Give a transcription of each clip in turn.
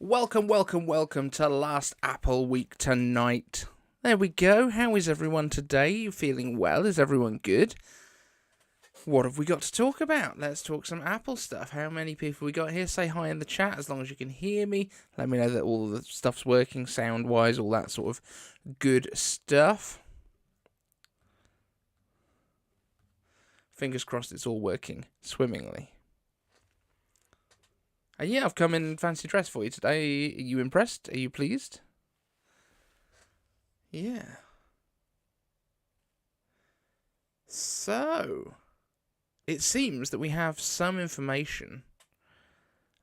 Welcome to Last Apple Week tonight. There we go. How is everyone today? You feeling well? Is everyone good? What have we got to talk about? Let's talk some Apple stuff. How many people we got here? Say hi in the chat as long as you can hear me. Let me know that all the stuff's working sound-wise, all that sort of good stuff. Fingers crossed it's all working swimmingly. And yeah, I've come in fancy dress for you today. Are you impressed? Are you pleased? Yeah. So, it seems that we have some information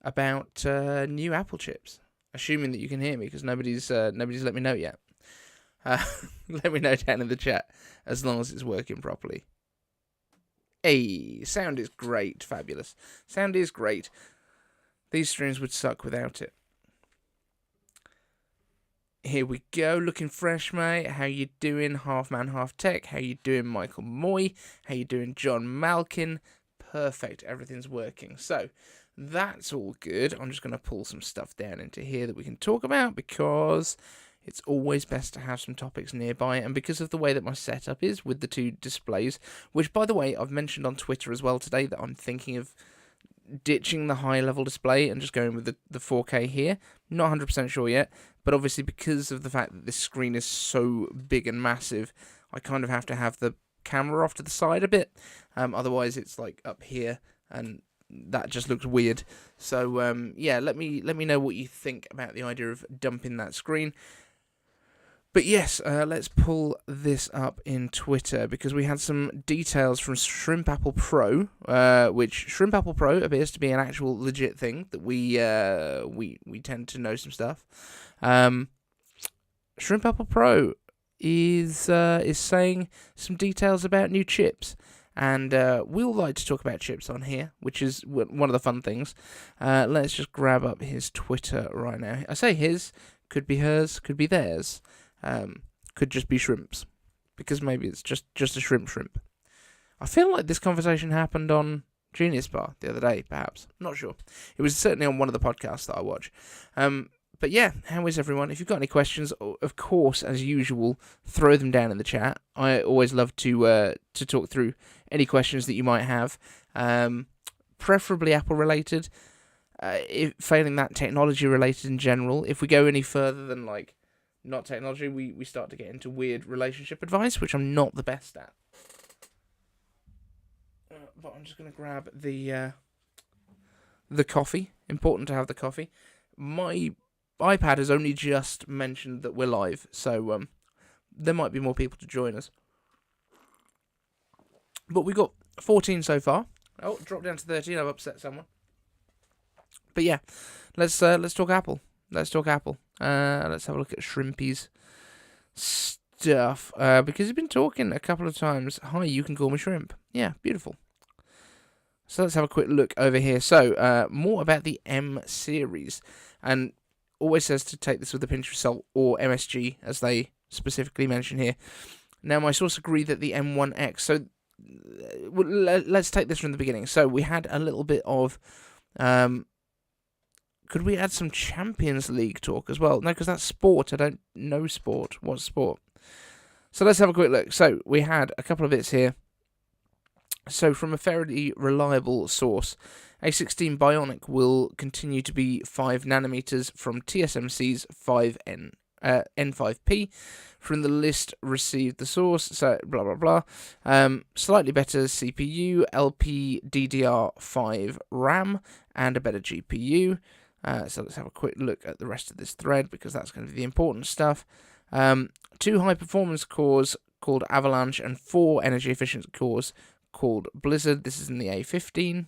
about new Apple chips. Assuming that you can hear me, because nobody's let me know yet. Let me know down in the chat, as long as it's working properly. Hey, sound is great. Fabulous. Sound is great. These streams would suck without it. Here we go, looking fresh, mate. How you doing, Half Man, Half Tech? How you doing, Michael Moy? How you doing, John Malkin? Perfect, everything's working. So, that's all good. I'm just going to pull some stuff down into here that we can talk about, because it's always best to have some topics nearby, and because of the way that my setup is with the two displays, which, by the way, I've mentioned on Twitter as well today that I'm thinking of ditching the high-level display and just going with the 4K here. Not 100% sure yet, but obviously because of the fact that this screen is so big and massive, I kind of have to have the camera off to the side a bit. Otherwise, it's like up here, and that just looks weird. So yeah, let me know what you think about the idea of dumping that screen. But yes, let's pull this up in Twitter, because we had some details from Shrimp Apple Pro, which Shrimp Apple Pro appears to be an actual legit thing that we tend to know some stuff. Shrimp Apple Pro is saying some details about new chips, and we all like to talk about chips on here, which is one of the fun things. Let's just grab up his Twitter right now. I say his, could be hers, could be theirs. Could just be shrimps, because maybe it's just a shrimp. I feel like this conversation happened on Genius Bar the other day, perhaps. I'm not sure. It was certainly on one of the podcasts that I watch. But yeah, how is everyone? If you've got any questions, of course, as usual, throw them down in the chat. I always love to talk through any questions that you might have, preferably Apple related. If failing that, technology related in general. If we go any further than like not technology, we start to get into weird relationship advice, which I'm not the best at. But I'm just going to grab the coffee. Important to have the coffee. My iPad has only just mentioned that we're live, so there might be more people to join us. But we got 14 so far. Oh, dropped down to 13. I've upset someone. But yeah, let's talk Apple. Let's talk Apple. Let's have a look at Shrimpy's stuff, because he's been talking a couple of times. Hi, you can call me Shrimp. Yeah, beautiful. So let's have a quick look over here. So, more about the M series, and always says to take this with a pinch of salt, or MSG, as they specifically mention here. Now, my source agreed that the M1X, so let's take this from the beginning. So, we had a little bit of could we add some Champions League talk as well? No, because that's sport. I don't know sport. What's sport? So let's have a quick look. So we had a couple of bits here. So from a fairly reliable source, A16 Bionic will continue to be 5 nanometers from TSMC's N5P. From the list received the source, so blah blah blah. Slightly better CPU, LPDDR5 RAM, and a better GPU. So let's have a quick look at the rest of this thread, because that's going to be the important stuff. 2 high-performance cores called Avalanche, and 4 energy-efficient cores called Blizzard. This is in the A15.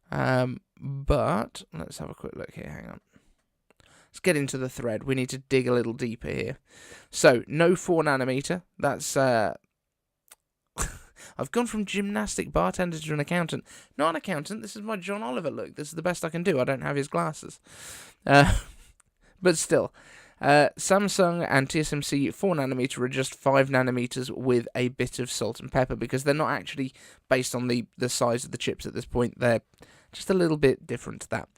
But let's have a quick look here. Hang on. Let's get into the thread. We need to dig a little deeper here. So, no 4 nanometer. That's I've gone from gymnastic bartender to an accountant. Not an accountant, this is my John Oliver look. This is the best I can do. I don't have his glasses. But still, Samsung and TSMC 4 nanometer are just 5 nanometers with a bit of salt and pepper, because they're not actually based on the size of the chips at this point. They're just a little bit different to that.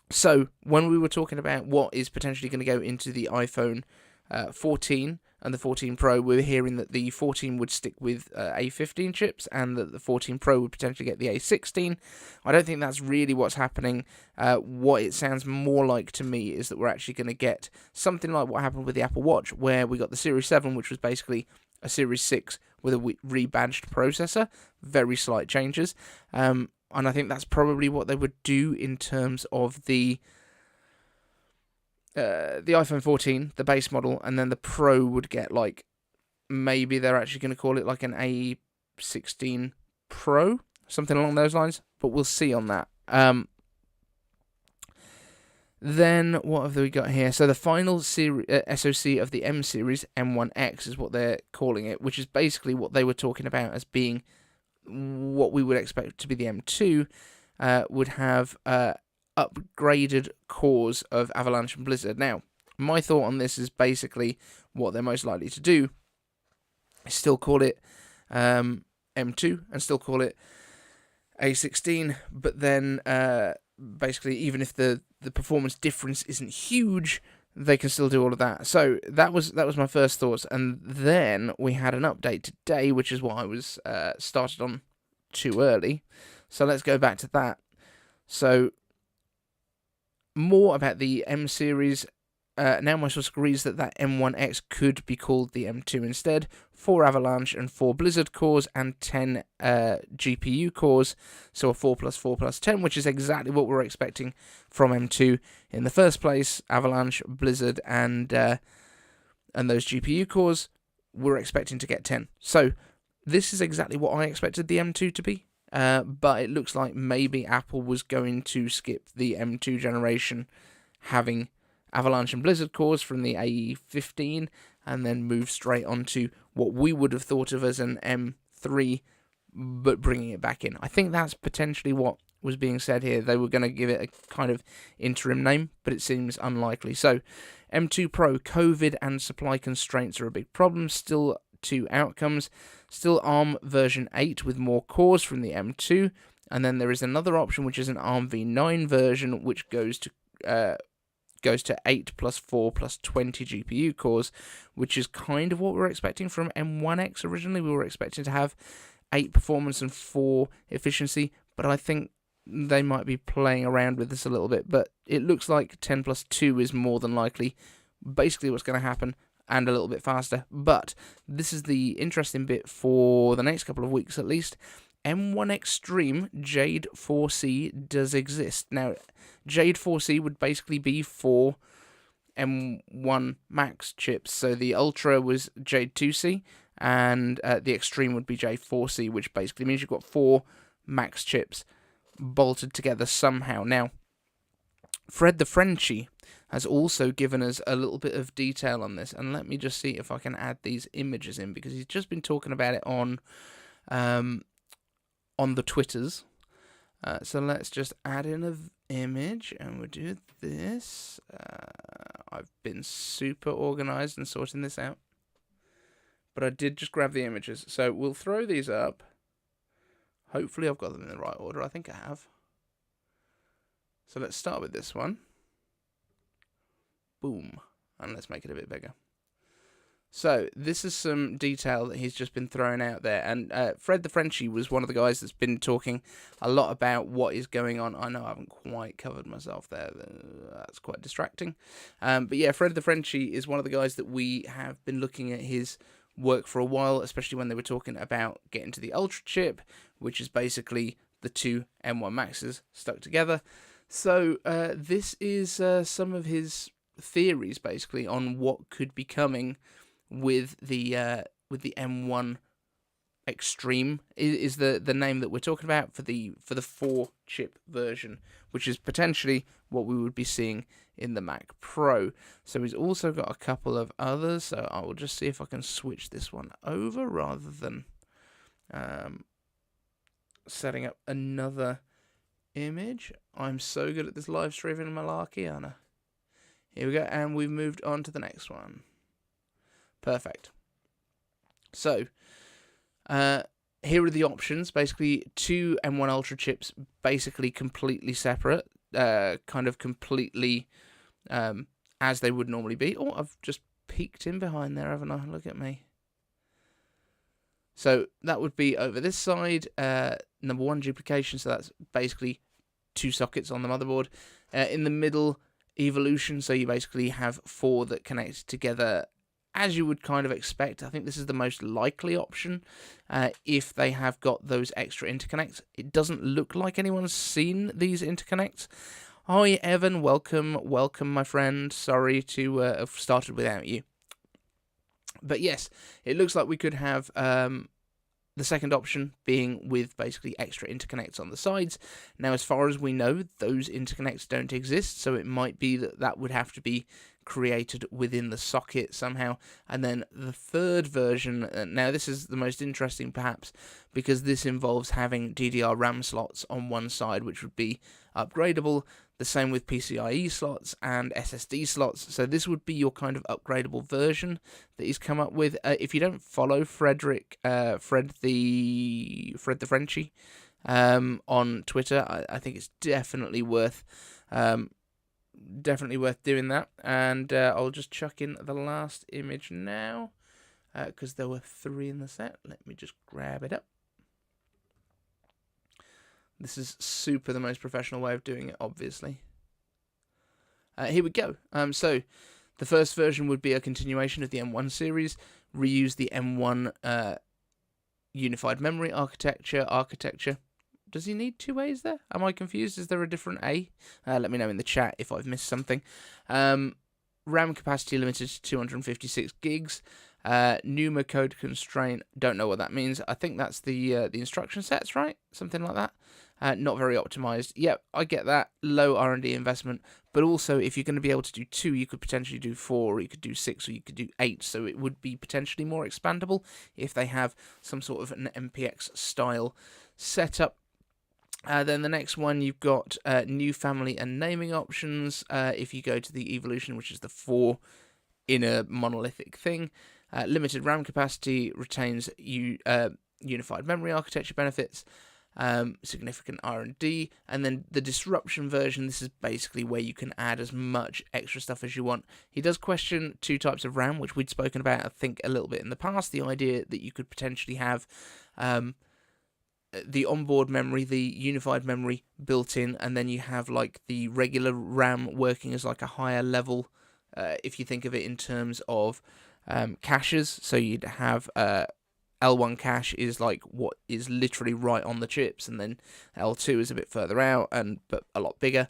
So when we were talking about what is potentially going to go into the iPhone 14 and the 14 Pro, we were hearing that the 14 would stick with A15 chips and that the 14 Pro would potentially get the A16. I don't think that's really what's happening. What it sounds more like to me is that we're actually going to get something like what happened with the Apple Watch, where we got the Series 7, which was basically a Series 6 with a rebadged processor. Very slight changes. And I think that's probably what they would do in terms of the iPhone 14, the base model, and then the Pro would get, like, maybe they're actually going to call it like an A16 Pro, something along those lines, but we'll see on that. Then what have we got here? So the final SoC of the M series, M1X, is what they're calling it, which is basically what they were talking about as being what we would expect to be the M2, would have upgraded cores of Avalanche and Blizzard. Now, my thought on this is basically what they're most likely to do is still call it M2 and still call it A16, but then basically, even if the performance difference isn't huge, they can still do all of that. So that was my first thoughts, and then we had an update today, which is what I was started on too early. So let's go back to that. So more about the M series. Now my source agrees that M1X could be called the M2 instead. 4 Avalanche and 4 Blizzard cores and 10 GPU cores. So a 4 plus 4 plus 10, which is exactly what we're expecting from M2 in the first place. Avalanche, Blizzard, and those GPU cores, we're expecting to get 10. So this is exactly what I expected the M2 to be. But it looks like maybe Apple was going to skip the M2 generation, having Avalanche and Blizzard cores from the A15, and then move straight onto what we would have thought of as an M3, but bringing it back in. I think that's potentially what was being said here. They were going to give it a kind of interim name, but it seems unlikely. So, M2 Pro, COVID and supply constraints are a big problem. Still 2 outcomes. Still ARM version 8 with more cores from the M2, and then there is another option, which is an ARM v9 version, which goes to 8 plus 4 plus 20 GPU cores, which is kind of what we were expecting from M1X originally. We were expecting to have 8 performance and 4 efficiency, but I think they might be playing around with this a little bit. But it looks like 10 plus 2 is more than likely basically what's going to happen, and a little bit faster. But this is the interesting bit for the next couple of weeks at least. M1 Extreme Jade 4C does exist. Now, Jade 4C would basically be for M1 Max chips. So the Ultra was Jade 2C, and the Extreme would be Jade 4C, which basically means you've got 4 Max chips bolted together somehow. Now, Fred the Frenchie has also given us a little bit of detail on this, and let me just see if I can add these images in, because he's just been talking about it on the Twitters. So let's just add in an image, and we'll do this. I've been super organized and sorting this out, but I did just grab the images. So we'll throw these up. Hopefully I've got them in the right order. I think I have. So let's start with this one. Boom. And let's make it a bit bigger. So this is some detail that he's just been throwing out there. And Fred the Frenchie was one of the guys that's been talking a lot about what is going on. I know I haven't quite covered myself there. That's quite distracting. But yeah, Fred the Frenchie is one of the guys that we have been looking at his work for a while, especially when they were talking about getting to the Ultra chip, which is basically the 2 M1 Maxes stuck together. So this is some of his theories, basically, on what could be coming with the M1 Extreme is the name that we're talking about for the 4 chip version, which is potentially what we would be seeing in the Mac Pro. So he's also got a couple of others, so I will just see if I can switch this one over rather than setting up another image. I'm so good at this live streaming malarkey, aren't I? Here we go, and we've moved on to the next one. Perfect. So, here are the options. Basically, 2 M1 Ultra chips, basically completely separate. kind of completely as they would normally be. Oh, I've just peeked in behind there, haven't I? Look at me. So that would be over this side. Number 1, duplication. So that's basically 2 sockets on the motherboard. In the middle, evolution. So you basically have 4 that connect together, as you would kind of expect. I think this is the most likely option if they have got those extra interconnects. It doesn't look like anyone's seen these interconnects. Hi, Evan. Welcome, my friend. Sorry to have started without you. But yes, it looks like we could have the second option being with basically extra interconnects on the sides. Now, as far as we know, those interconnects don't exist, so it might be that would have to be created within the socket somehow. And then the third version, now this is the most interesting perhaps, because this involves having DDR RAM slots on one side, which would be upgradable. The same with PCIe slots and SSD slots. So this would be your kind of upgradable version that he's come up with. If you don't follow Fred the Frenchie on Twitter, I think it's definitely worth doing that. And I'll just chuck in the last image now, because there were 3 in the set. Let me just grab it up. This is super the most professional way of doing it, obviously. Here we go. So the first version would be a continuation of the M1 series, reuse the M1 unified memory architecture. Does he need 2 A's there? Am I confused? Is there a different A? Let me know in the chat if I've missed something. RAM capacity limited to 256 gigs. NUMA code constraint. Don't know what that means. I think that's the instruction sets, right? Something like that. Not very optimized. Yep, I get that. Low R&D investment. But also, if you're going to be able to do 2, you could potentially do 4, or you could do 6, or you could do 8. So it would be potentially more expandable if they have some sort of an MPX style setup. Then the next one, you've got new family and naming options. If you go to the evolution, which is the 4 in a monolithic thing. Limited RAM capacity, retains unified memory architecture benefits. Significant R&D, and then the disruption version. This is basically where you can add as much extra stuff as you want. He does question 2 types of RAM, which we'd spoken about, I think, a little bit in the past. The idea that you could potentially have the onboard memory, the unified memory built in, and then you have like the regular RAM working as like a higher level, if you think of it in terms of caches. So you'd have L1 cache is like what is literally right on the chips, and then L2 is a bit further out but a lot bigger.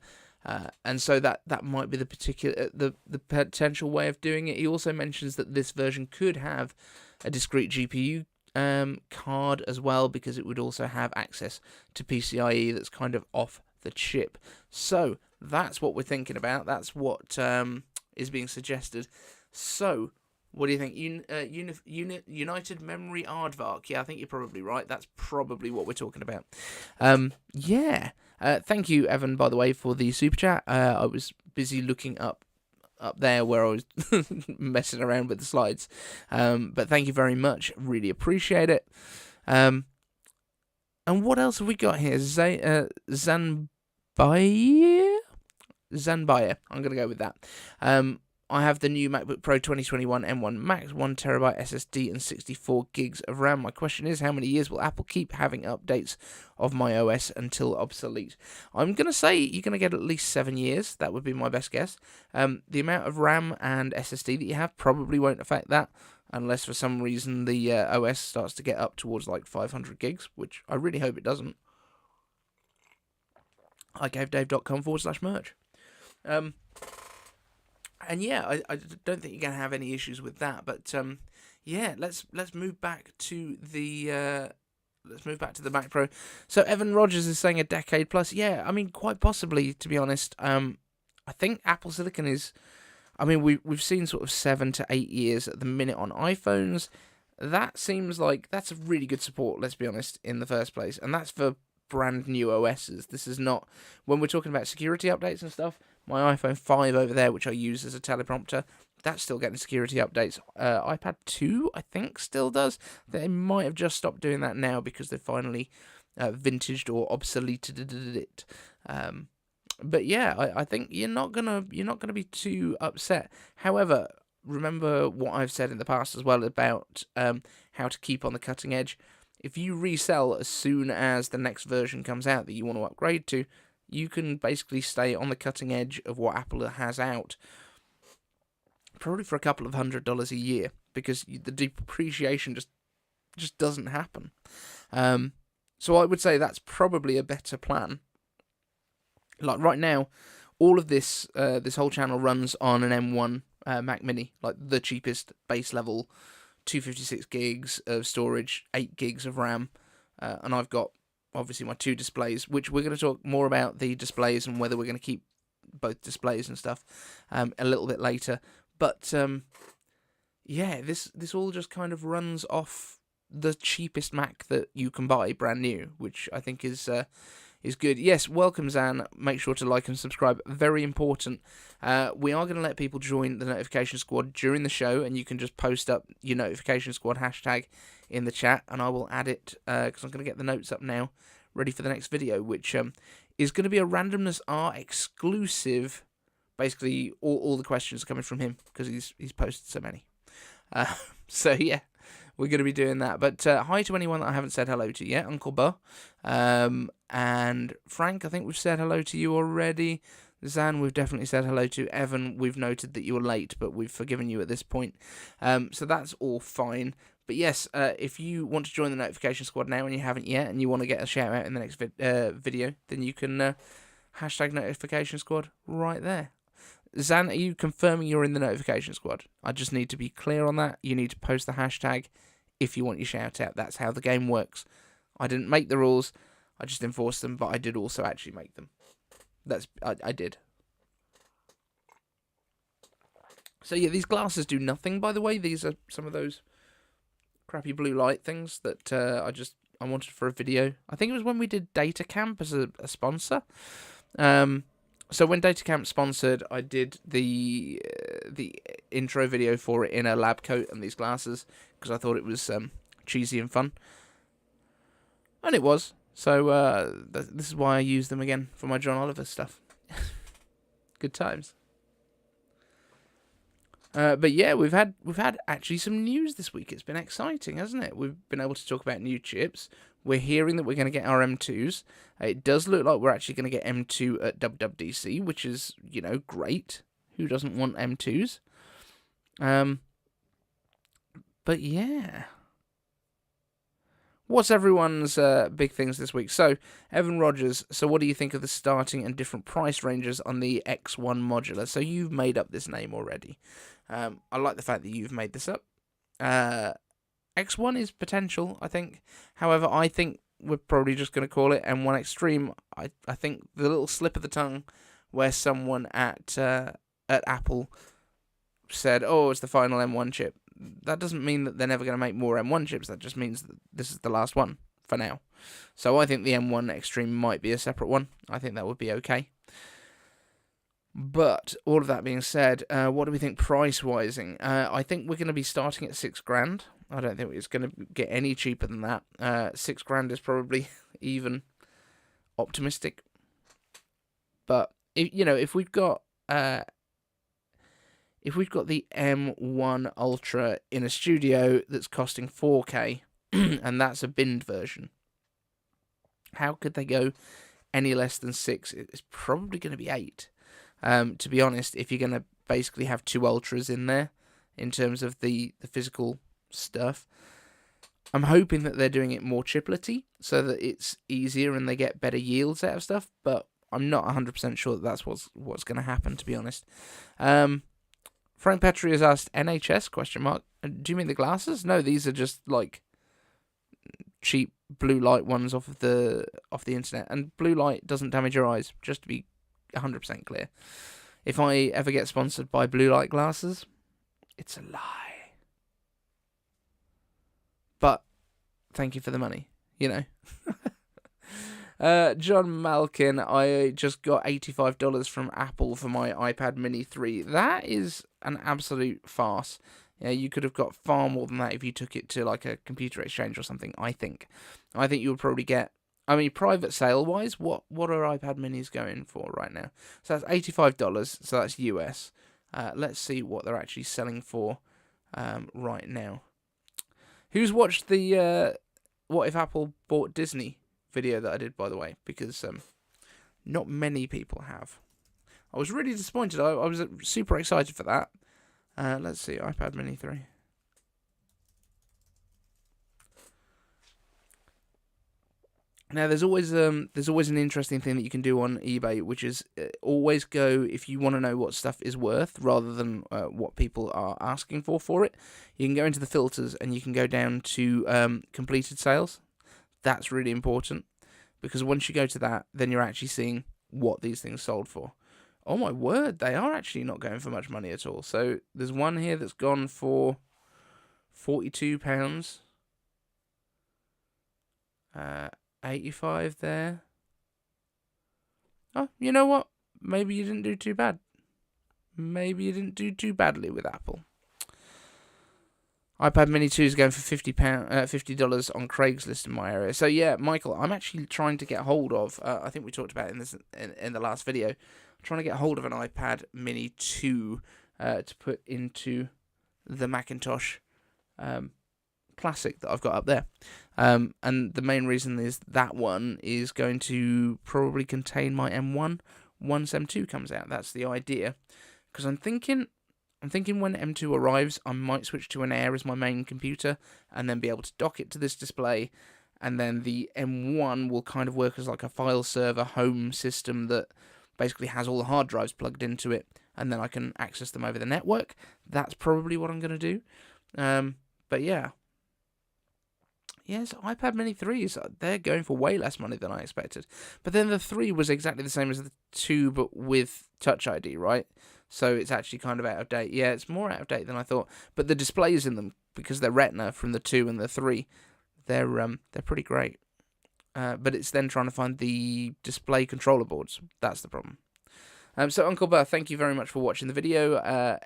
And so that might be the potential way of doing it. He also mentions that this version could have a discrete GPU card as well, because it would also have access to PCIe that's kind of off the chip. So that's what we're thinking about. That's what is being suggested. So what do you think? United Memory Aardvark. Yeah, I think you're probably right. That's probably what we're talking about. Yeah. Thank you, Evan, by the way, for the super chat. I was busy looking up there where I was messing around with the slides. But thank you very much. Really appreciate it. And what else have we got here? Zanbaya? Zanbaya. I'm going to go with that. I have the new MacBook Pro 2021 M1 Max, 1TB SSD and 64 gigs of RAM. My question is, how many years will Apple keep having updates of my OS until obsolete? I'm going to say you're going to get at least 7 years. That would be my best guess. The amount of RAM and SSD that you have probably won't affect that, unless for some reason the OS starts to get up towards like 500 gigs, which I really hope it doesn't. iCaveDave.com/merch. And yeah, I don't think you're going to have any issues with that. But yeah, let's move back to the Mac Pro. So Evan Rogers is saying a decade plus. Yeah, I mean, quite possibly, to be honest. I think Apple Silicon is. I mean, we've seen sort of 7 to 8 years at the minute on iPhones. That seems like that's a really good support. Let's be honest, in the first place, and that's for brand new OSs. This is not when we're talking about security updates and stuff. My iPhone 5 over there, which I use as a teleprompter, that's still getting security updates. iPad 2, I think, still does. They might have just stopped doing that now because they finally vintaged or obsoleted it. But yeah, I think you're not gonna be too upset. However, remember what I've said in the past as well about how to keep on the cutting edge. If you resell as soon as the next version comes out that you want to upgrade to, you can basically stay on the cutting edge of what Apple has out, probably for a couple of $100 a year, because the depreciation just doesn't happen. So I would say that's probably a better plan. Like right now, all of this this whole channel runs on an M1 Mac Mini, like the cheapest base level, 256 gigs of storage, 8 gigs of RAM, and I've got obviously my 2 displays, which we're going to talk more about the displays and whether we're going to keep both displays and stuff a little bit later. But yeah, this all just kind of runs off the cheapest Mac that you can buy brand new, which I think is good. Yes, welcome Zan. Make sure to like and subscribe. Very important. We are going to let people join the notification squad during the show, and you can just post up your notification squad hashtag in the chat, and I will add it because I'm going to get the notes up now, ready for the next video, which is going to be a Randomness R exclusive. Basically, all the questions are coming from him because he's posted so many. So yeah, we're going to be doing that. But hi to anyone that I haven't said hello to yet. Uncle Bo. And Frank, I think we've said hello to you already. Zan, we've definitely said hello to. Evan, we've noted that you were late, but we've forgiven you at this point. So that's all fine. But yes, if you want to join the notification squad now and you haven't yet, and you want to get a shout out in the next video, then you can hashtag notification squad right there. Zan, are you confirming you're in the notification squad? I just need to be clear on that. You need to post the hashtag if you want your shout out. That's how the game works. I didn't make the rules, I just enforced them, but I did also actually make them. I did. So yeah, these glasses do nothing, by the way. These are some of those crappy blue light things that I wanted for a video. I think it was when we did Data Camp as a sponsor. So when Data Camp sponsored, I did the intro video for it in a lab coat and these glasses because I thought it was cheesy and fun, and it was. So this is why I use them again for my John Oliver stuff. Good times. But yeah, we've had actually some news this week. It's been exciting, hasn't it? We've been able to talk about new chips. We're hearing that we're going to get our M2s. It does look like we're actually going to get M2 at WWDC, which is, great. Who doesn't want M2s? But yeah. What's everyone's big things this week? So, Evan Rogers, so what do you think of the starting and different price ranges on the X1 modular? So you've made up this name already. I like the fact that you've made this up. X1 is potential, I think. However, I think we're probably just going to call it M1 Extreme. I think the little slip of the tongue where someone at Apple said, oh, it's the final M1 chip. That doesn't mean that they're never going to make more M1 chips. That just means that this is the last one for now. So I think the M1 Extreme might be a separate one. I think that would be okay. But all of that being said, what do we think price-wising? I think we're going to be starting at $6,000. I don't think it's going to get any cheaper than that. $6,000 is probably even optimistic. But if we've got the M1 Ultra in a studio that's costing $4K, and that's a binned version, how could they go any less than $6,000? It's probably going to be $8,000. To be honest, if you're going to basically have 2 Ultras in there, in terms of the physical stuff, I'm hoping that they're doing it more chipletty, so that it's easier and they get better yields out of stuff, but I'm not 100% sure that that's what's going to happen, to be honest. Frank Petrie has asked, NHS, ? Do you mean the glasses? No, these are just, like, cheap blue light ones off the internet, and blue light doesn't damage your eyes, just to be 100% clear. If I ever get sponsored by blue light glasses, it's a lie. But thank you for the money, John Malkin, I just got $85 from Apple for my iPad Mini 3. That is an absolute farce. You could have got far more than that if you took it to like a computer exchange or something, I think. I think you would probably get I mean, private sale-wise, what are iPad minis going for right now? So that's $85, so that's US. Let's see what they're actually selling for right now. Who's watched the What If Apple Bought Disney video that I did, by the way? Because not many people have. I was really disappointed. I was super excited for that. Let's see, iPad Mini 3. Now, there's always an interesting thing that you can do on eBay, which is always go, if you want to know what stuff is worth, rather than what people are asking for it, you can go into the filters and you can go down to completed sales. That's really important, because once you go to that, then you're actually seeing what these things sold for. Oh my word, they are actually not going for much money at all. So there's one here that's gone for £42. 85 there. Oh, you know what? Maybe you didn't do too bad. Maybe you didn't do too badly with Apple. iPad Mini 2 is going for $50 on Craigslist in my area. So yeah, Michael, I'm actually trying to get hold of. I think we talked about it in the last video. I'm trying to get hold of an iPad Mini 2 to put into the Macintosh Classic that I've got up there. And the main reason is that one is going to probably contain my M1 once M2 comes out. That's the idea. Because I'm thinking when M2 arrives, I might switch to an Air as my main computer and then be able to dock it to this display. And then the M1 will kind of work as like a file server home system that basically has all the hard drives plugged into it. And then I can access them over the network. That's probably what I'm going to do. But yeah. Yes, iPad Mini 3s, they're going for way less money than I expected. But then the 3 was exactly the same as the 2, but with Touch ID, right? So it's actually kind of out of date. Yeah, it's more out of date than I thought. But the displays in them, because they're Retina from the 2 and the 3, they're pretty great. But it's then trying to find the display controller boards. That's the problem. So Uncle Burr, thank you very much for watching the video.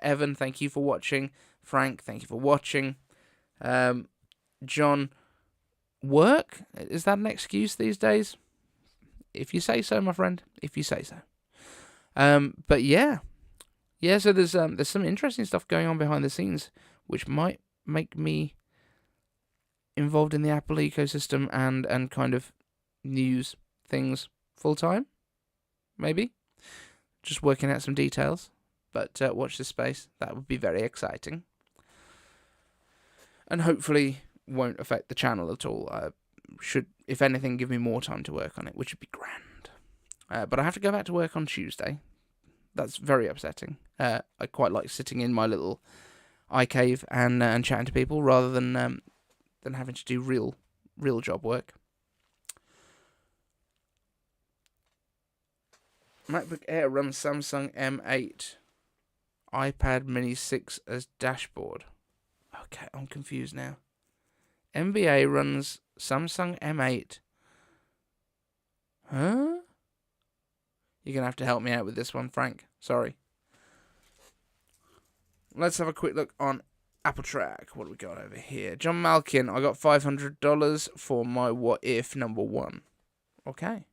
Evan, thank you for watching. Frank, thank you for watching. John... Work? Is that an excuse these days? If you say so, my friend. If you say so. But yeah. Yeah, so there's some interesting stuff going on behind the scenes, which might make me involved in the Apple ecosystem and kind of news things full time. Maybe. Just working out some details. But watch this space. That would be very exciting. And hopefully won't affect the channel at all. Should, if anything, give me more time to work on it, which would be grand. But I have to go back to work on Tuesday. That's very upsetting. I quite like sitting in my little iCave and chatting to people rather than having to do real job work. MacBook Air runs Samsung M8. iPad Mini 6 as dashboard. Okay, I'm confused now. NBA runs Samsung M8. Huh? You're going to have to help me out with this one, Frank. Sorry. Let's have a quick look on Apple Track. What do we got over here? John Malkin, I got $500 for my What If number 1. Okay.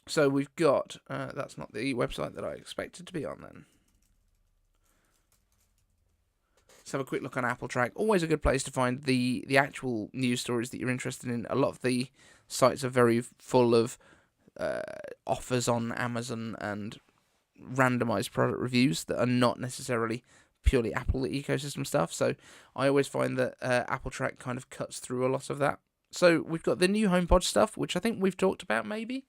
So we've got... that's not the website that I expected to be on then. Let's have a quick look on Apple Track. Always a good place to find the actual news stories that you're interested in. A lot of the sites are very full of offers on Amazon and randomized product reviews that are not necessarily purely Apple ecosystem stuff. So I always find that Apple Track kind of cuts through a lot of that. So we've got the new HomePod stuff, which I think we've talked about maybe.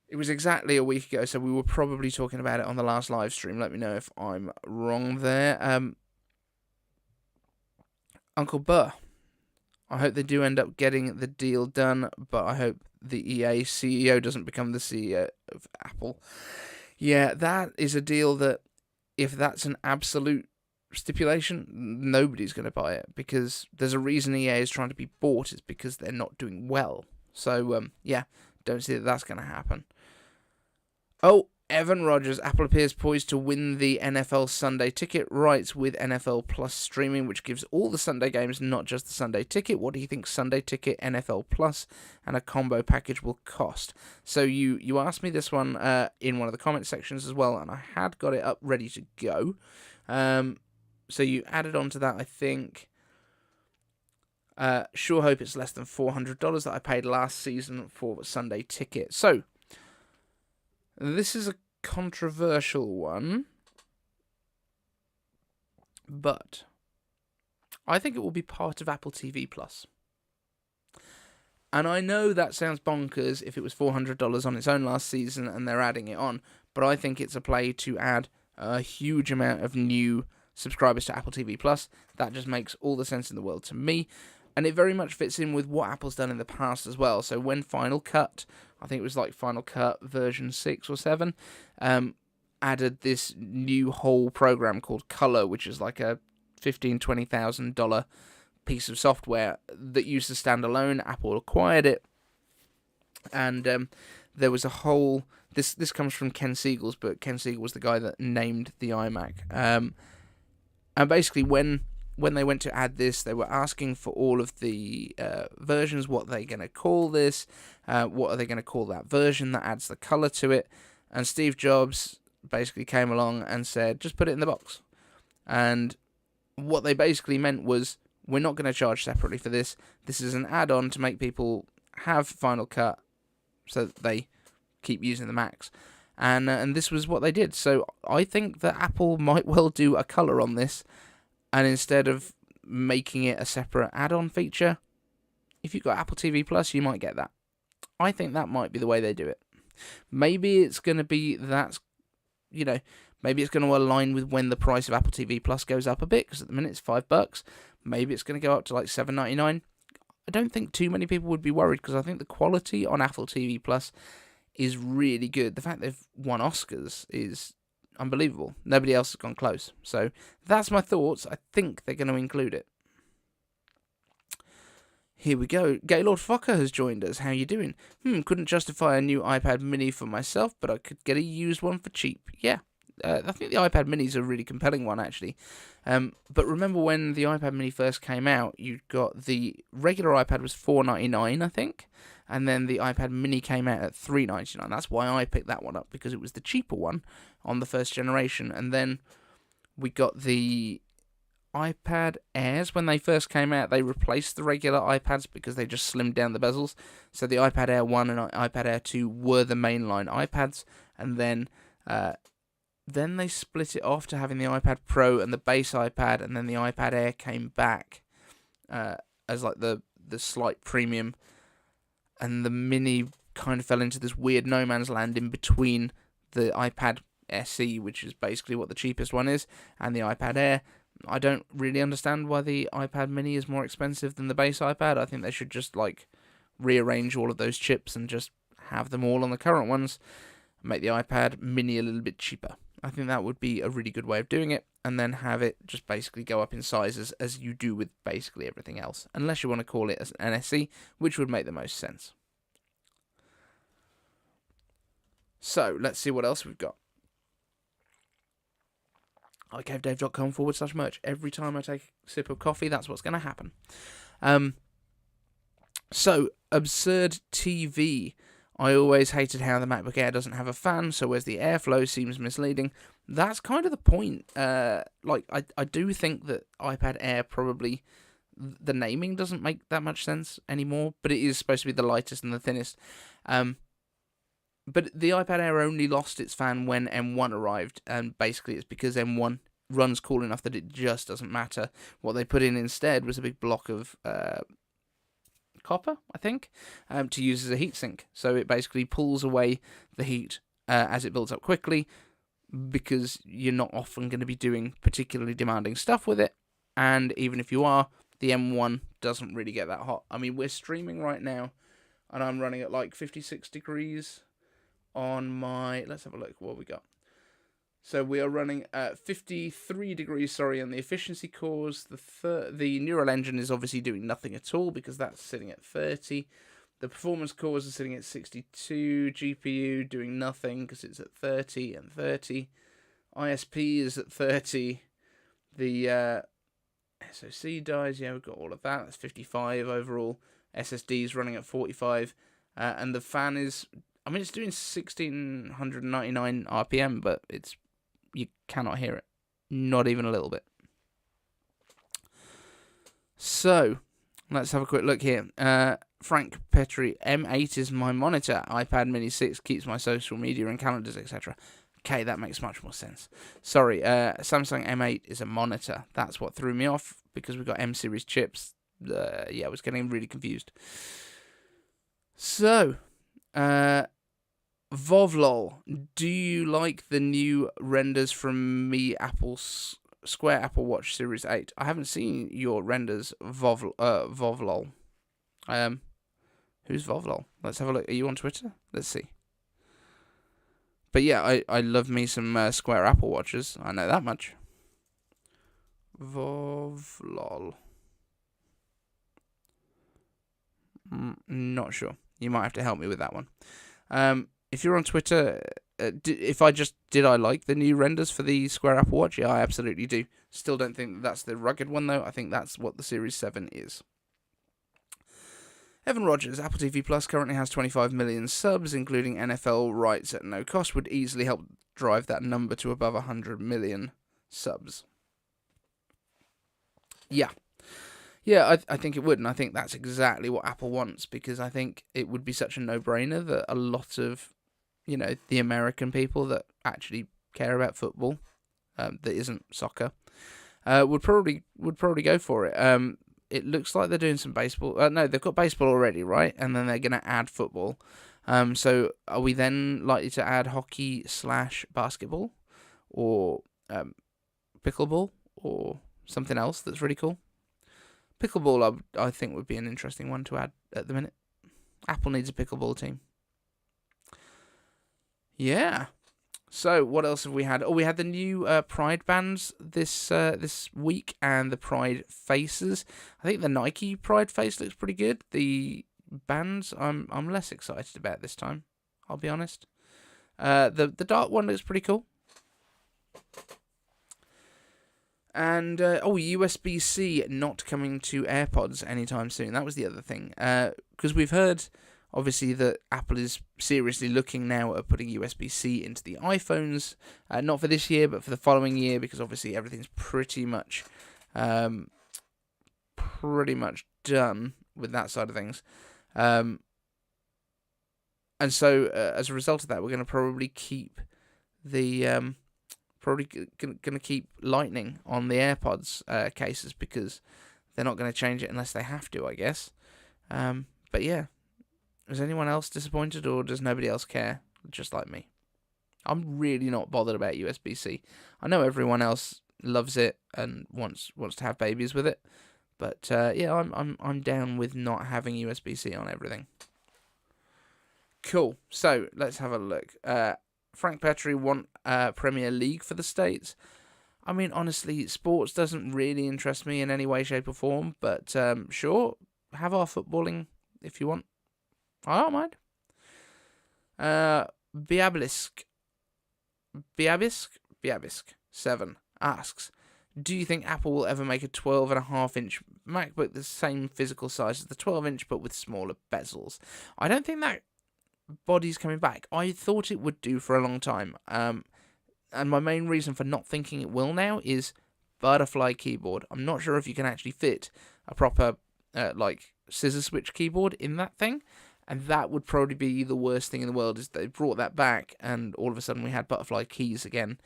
It was exactly a week ago, so we were probably talking about it on the last live stream. Let me know if I'm wrong there. Uncle Burr, I hope they do end up getting the deal done, but I hope the EA CEO doesn't become the CEO of Apple. Yeah, that is a deal that, if that's an absolute stipulation, nobody's going to buy it, because there's a reason EA is trying to be bought. It's because they're not doing well. So, yeah, don't see that that's going to happen. Oh, Evan Rogers, Apple appears poised to win the NFL Sunday Ticket rights with NFL Plus streaming, which gives all the Sunday games, not just the Sunday Ticket. What do you think Sunday Ticket, NFL Plus, and a combo package will cost? So you asked me this one in one of the comment sections as well, and I had got it up ready to go. So you added on to that, I think. Sure hope it's less than $400 that I paid last season for the Sunday Ticket. So this is a controversial one, but I think it will be part of Apple TV Plus. And I know that sounds bonkers if it was $400 on its own last season and they're adding it on, but I think it's a play to add a huge amount of new subscribers to Apple TV Plus. That just makes all the sense in the world to me. And it very much fits in with what Apple's done in the past as well. So when Final Cut, I think it was like Final Cut version 6 or 7, added this new whole program called Color, which is like a $15,000 to $20,000 piece of software that used to stand alone. Apple acquired it. And there was a whole... This comes from Ken Siegel's book. Ken Siegel was the guy that named the iMac. And basically when they went to add this, they were asking for all of the versions, what they're going to call this, what are they going to call that version that adds the color to it. And Steve Jobs basically came along and said, just put it in the box. And what they basically meant was, we're not going to charge separately for this. This is an add-on to make people have Final Cut so that they keep using the Macs. And this was what they did. So I think that Apple might well do a color on this. And instead of making it a separate add-on feature, if you've got Apple TV Plus, you might get that. I think that might be the way they do it. Maybe it's going to be maybe it's going to align with when the price of Apple TV Plus goes up a bit, because at the minute it's $5. Maybe it's going to go up to like $7.99. I don't think too many people would be worried, because I think the quality on Apple TV Plus is really good. The fact they've won Oscars is unbelievable. Nobody else has gone close. So that's my thoughts. I think they're going to include it. Here we go. Gaylord Fokker has joined us. How you doing? Couldn't justify a new iPad mini for myself, but I could get a used one for cheap. Yeah. I think the iPad mini is a really compelling one, actually. But remember when the iPad mini first came out, you got the regular iPad was $4.99, I think. And then the iPad mini came out at $3.99. That's why I picked that one up, because it was the cheaper one on the first generation. And then we got the iPad Airs. When they first came out, they replaced the regular iPads because they just slimmed down the bezels. So the iPad Air 1 and iPad Air 2 were the mainline iPads. And then they split it off to having the iPad Pro and the base iPad. And then the iPad Air came back as like the slight premium. And the mini kind of fell into this weird no man's land in between the iPad SE, which is basically what the cheapest one is, and the iPad Air. I don't really understand why the iPad mini is more expensive than the base iPad. I think they should just rearrange all of those chips and just have them all on the current ones, make the iPad mini a little bit cheaper. I think that would be a really good way of doing it, and then have it just basically go up in sizes as you do with basically everything else, unless you want to call it an SE, which would make the most sense. So, let's see what else we've got. iCaveDave.com/merch. Every time I take a sip of coffee, that's what's going to happen. So, Absurd TV. I always hated how the MacBook Air doesn't have a fan, so whereas the airflow seems misleading. That's kind of the point. I do think that iPad Air probably, the naming doesn't make that much sense anymore, but it is supposed to be the lightest and the thinnest. But the iPad Air only lost its fan when M1 arrived, and basically it's because M1 runs cool enough that it just doesn't matter. What they put in instead was a big block of copper, I think, to use as a heatsink. So it basically pulls away the heat as it builds up quickly, because you're not often going to be doing particularly demanding stuff with it. And even if you are, the M1 doesn't really get that hot. I mean, we're streaming right now, and I'm running at like 56 degrees on my... Let's have a look what we got. So we are running at 53 degrees, on the efficiency cores. The neural engine is obviously doing nothing at all, because that's sitting at 30. The performance cores are sitting at 62, GPU doing nothing because it's at 30 and 30. ISP is at 30. The SoC dies, yeah, we've got all of that. That's 55 overall. SSD is running at 45. And the fan is, I mean, it's doing 1699 RPM, but you cannot hear it. Not even a little bit. So, let's have a quick look here. Frank Petrie, M8 is my monitor. iPad Mini 6 keeps my social media and calendars, etc. Okay, that makes much more sense. Sorry, Samsung M8 is a monitor. That's what threw me off, because we've got M series chips. Yeah, I was getting really confused. So, Vovlol, do you like the new renders from Apple's Square Apple Watch Series 8? I haven't seen your renders, Vovlol. Who's Vovlol? Let's have a look. Are you on Twitter? Let's see. But yeah, I love me some Square Apple Watches. I know that much. Vovlol. Not sure. You might have to help me with that one. If you're on Twitter, did I like the new renders for the Square Apple Watch? Yeah, I absolutely do. Still don't think that's the rugged one, though. I think that's what the Series 7 is. Evan Rogers, Apple TV Plus currently has 25 million subs, including NFL rights at no cost, would easily help drive that number to above 100 million subs. Yeah. Yeah, I think it would, and I think that's exactly what Apple wants, because I think it would be such a no-brainer that a lot of, the American people that actually care about football, that isn't soccer, would probably go for it. It looks like they're doing some baseball. No, they've got baseball already, right? And then they're going to add football. So are we then likely to add hockey/basketball, or pickleball, or something else that's really cool? Pickleball, I think, would be an interesting one to add at the minute. Apple needs a pickleball team. Yeah. So, what else have we had? Oh, we had the new Pride bands this week, and the Pride faces. I think the Nike Pride face looks pretty good. The bands, I'm less excited about this time, I'll be honest. The dark one looks pretty cool. And, USB-C not coming to AirPods anytime soon. That was the other thing. Because we've heard, obviously, that Apple is seriously looking now at putting USB-C into the iPhones. Not for this year, but for the following year, because obviously everything's pretty much done with that side of things. And so, as a result of that, we're going to probably keep the... Probably going to keep Lightning on the AirPods cases, because they're not going to change it unless they have to, I guess. But yeah, is anyone else disappointed, or does nobody else care, just like me? I'm really not bothered about USB-C. I know everyone else loves it and wants to have babies with it, but yeah, I'm down with not having USB-C on everything. Cool. So let's have a look. Frank Petrie want Premier League for the States. I mean, honestly, sports doesn't really interest me in any way, shape, or form, but sure, have our footballing if you want. I don't mind. Biabisk 7 asks, do you think Apple will ever make a 12.5-inch MacBook the same physical size as the 12-inch, but with smaller bezels? I don't think that body's coming back. I thought it would do for a long time. And my main reason for not thinking it will now is butterfly keyboard. I'm not sure if you can actually fit a proper, scissor switch keyboard in that thing. And that would probably be the worst thing in the world, is they brought that back and all of a sudden we had butterfly keys again.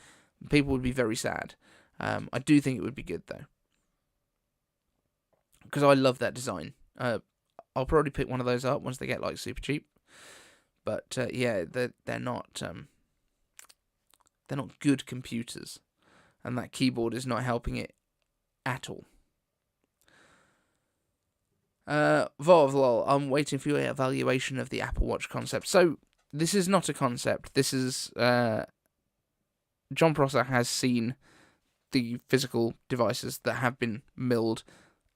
People would be very sad. I do think it would be good, though, because I love that design. I'll probably pick one of those up once they get super cheap. But yeah, they're not good computers, and that keyboard is not helping it at all. Lol, I'm waiting for your evaluation of the Apple Watch concept. So this is not a concept. This is John Prosser has seen the physical devices that have been milled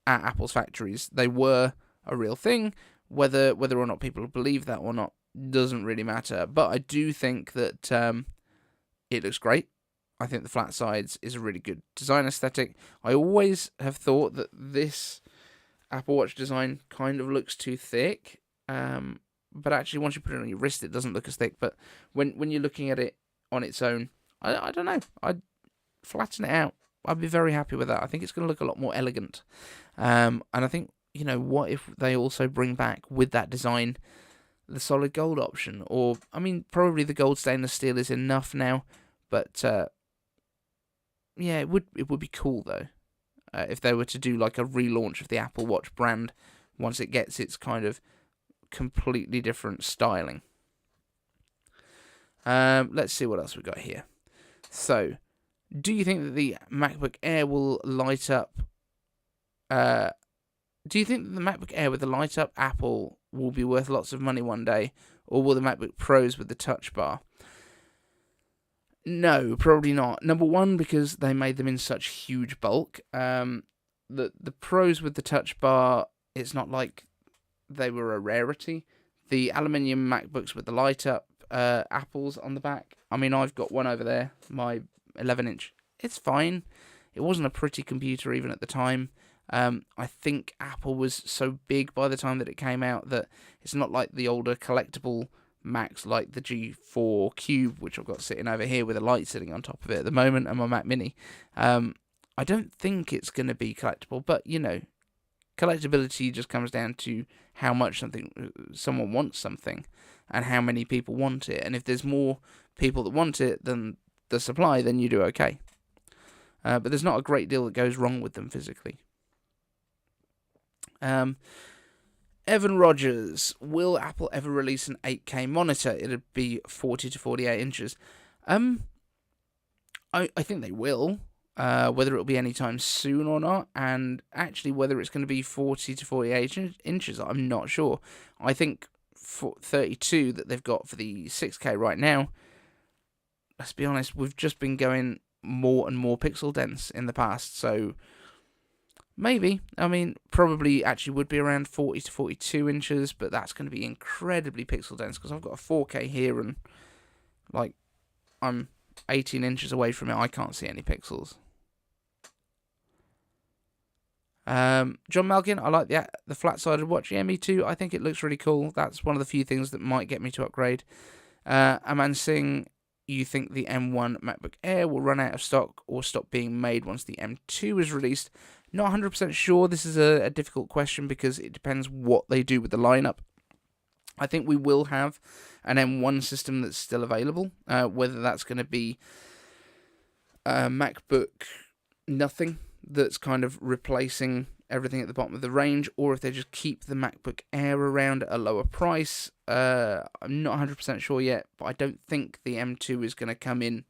at Apple's factories. They were a real thing. Whether or not people believe that or not doesn't really matter. But I do think that it looks great. I think the flat sides is a really good design aesthetic. I always have thought that this Apple Watch design kind of looks too thick. But actually, once you put it on your wrist, it doesn't look as thick. But when you're looking at it on its own, I don't know. I'd flatten it out. I'd be very happy with that. I think it's going to look a lot more elegant. And I think, what if they also bring back with that design the solid gold option? Or, probably the gold stainless steel is enough now. But, yeah, it would be cool, though, if they were to do like a relaunch of the Apple Watch brand once it gets its kind of completely different styling. Let's see what else we got here. So, do you think that the MacBook Air will light up? Do you think that the MacBook Air with the light up Apple will be worth lots of money one day, or will the MacBook Pros with the Touch Bar? No, probably not. Number one, because they made them in such huge bulk. The Pros with the Touch Bar, it's not like they were a rarity. The aluminium MacBooks with the light up apples on the back. I've got one over there, my 11-inch. It's fine. It wasn't a pretty computer even at the time. I think Apple was so big by the time that it came out that it's not like the older collectible Macs like the G4 Cube, which I've got sitting over here with a light sitting on top of it at the moment, and my Mac Mini. I don't think it's going to be collectible, but collectability just comes down to how much someone wants something and how many people want it. And if there's more people that want it than the supply, then you do okay. But there's not a great deal that goes wrong with them physically. Evan Rogers, will Apple ever release an 8K monitor? It'd be 40 to 48 inches. I think they will. Whether it'll be anytime soon or not, and actually whether it's going to be 40 to 48 inches, I'm not sure. I think for 32 that they've got for the 6K right now, let's be honest, we've just been going more and more pixel dense in the past, so maybe. Probably actually would be around 40 to 42 inches, but that's going to be incredibly pixel dense because I've got a 4K here and I'm 18 inches away from it. I can't see any pixels. John Malkin, I like the flat-sided watch, the ME2. I think it looks really cool. That's one of the few things that might get me to upgrade. Aman Singh, you think the M1 MacBook Air will run out of stock or stop being made once the M2 is released? Not 100% sure. This is a difficult question because it depends what they do with the lineup. I think we will have an M1 system that's still available. Whether that's going to be a MacBook nothing that's kind of replacing everything at the bottom of the range, or if they just keep the MacBook Air around at a lower price. I'm not 100% sure yet, but I don't think the M2 is going to come in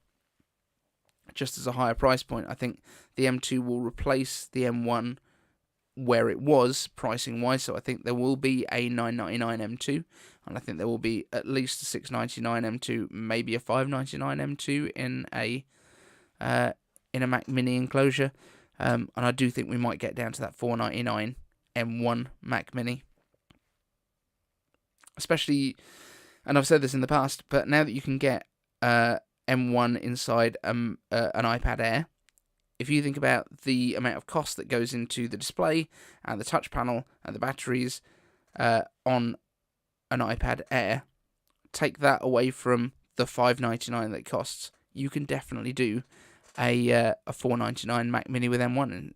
just as a higher price point. I think the M2 will replace the M1 where it was pricing wise, so I think there will be a $999 M2, and I think there will be at least a $699 M2, maybe a $599 M2 in a Mac Mini enclosure, and I do think we might get down to that $499 M1 Mac Mini, especially, and I've said this in the past, but now that you can get M1 inside an iPad Air, if you think about the amount of cost that goes into the display and the touch panel and the batteries on an iPad Air, take that away from the $599 that it costs, you can definitely do a $499 Mac Mini with M1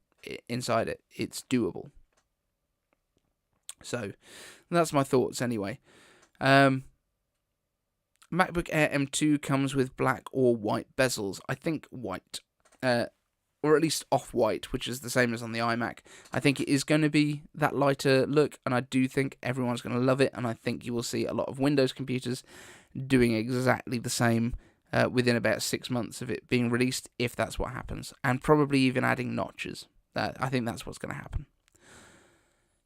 inside it. It's doable. So that's my thoughts anyway. MacBook Air M2 comes with black or white bezels. I think white. Or at least off-white, which is the same as on the iMac. I think it is going to be that lighter look, and I do think everyone's going to love it, and I think you will see a lot of Windows computers doing exactly the same within about 6 months of it being released, if that's what happens, and probably even adding notches. I think that's what's going to happen.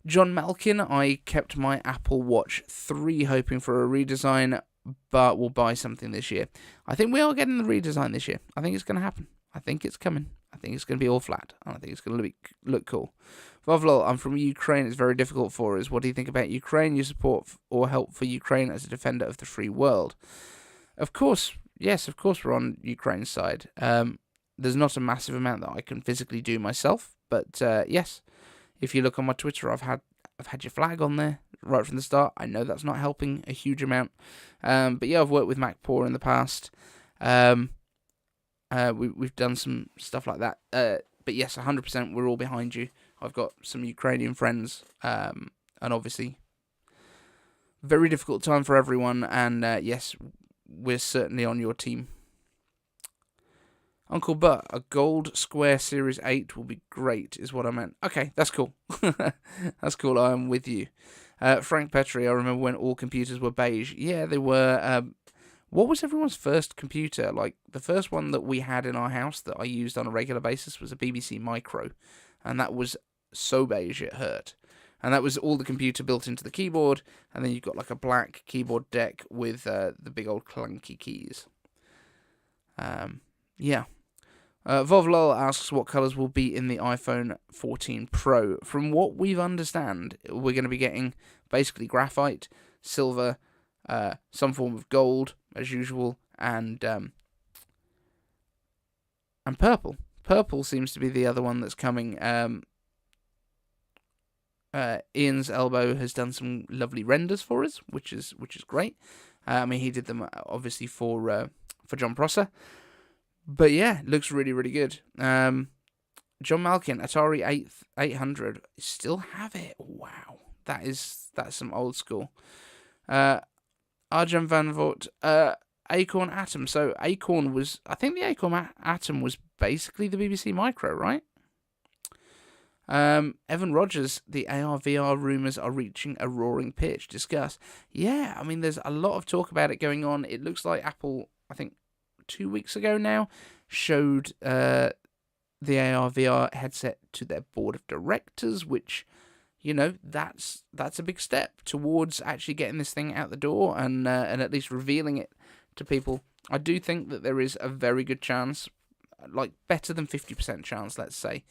John Malkin, I kept my Apple Watch 3 hoping for a redesign, but will buy something this year. I think we are getting the redesign this year. I think it's going to happen. I think it's coming. I think it's going to be all flat, and I think it's going to look cool. Vovlol, I'm from Ukraine. It's very difficult for us. What do you think about Ukraine? Your support or help for Ukraine as a defender of the free world? Of course, yes, of course we're on Ukraine's side. There's not a massive amount that I can physically do myself, but yes, if you look on my Twitter, I've had your flag on there right from the start. I know that's not helping a huge amount, but yeah, I've worked with Mac Pro in the past. We've done some stuff like that. But yes, 100%, we're all behind you. I've got some Ukrainian friends, and obviously, very difficult time for everyone. And yes, we're certainly on your team. Uncle Butt, a gold square Series 8 will be great, is what I meant. Okay, that's cool. That's cool. I'm with you. Frank Petrie, I remember when all computers were beige. Yeah, they were. What was everyone's first computer? Like, the first one that we had in our house that I used on a regular basis was a BBC Micro. And that was so beige it hurt. And that was all the computer built into the keyboard. And then you've got like a black keyboard deck with the big old clunky keys. Yeah. Vovlol asks what colours will be in the iPhone 14 Pro. From what we've understand, we're going to be getting basically graphite, silver, some form of gold, as usual, and purple. Purple seems to be the other one that's coming. Ian's Elbow has done some lovely renders for us, which is great. I mean, he did them obviously for John Prosser. But yeah, looks really, really good. John Malkin, Atari 800, still have it. Wow, that's some old school. Arjan van Voort, Acorn Atom. So Acorn was, I think the Acorn Atom was basically the BBC Micro, right? Evan Rogers, the AR VR rumours are reaching a roaring pitch. Discuss. Yeah, I mean, there's a lot of talk about it going on. It looks like Apple, I think, 2 weeks ago now, showed the AR VR headset to their board of directors, which, you know, that's a big step towards actually getting this thing out the door and at least revealing it to people. I do think that there is a very good chance, like better than 50% chance, let's say,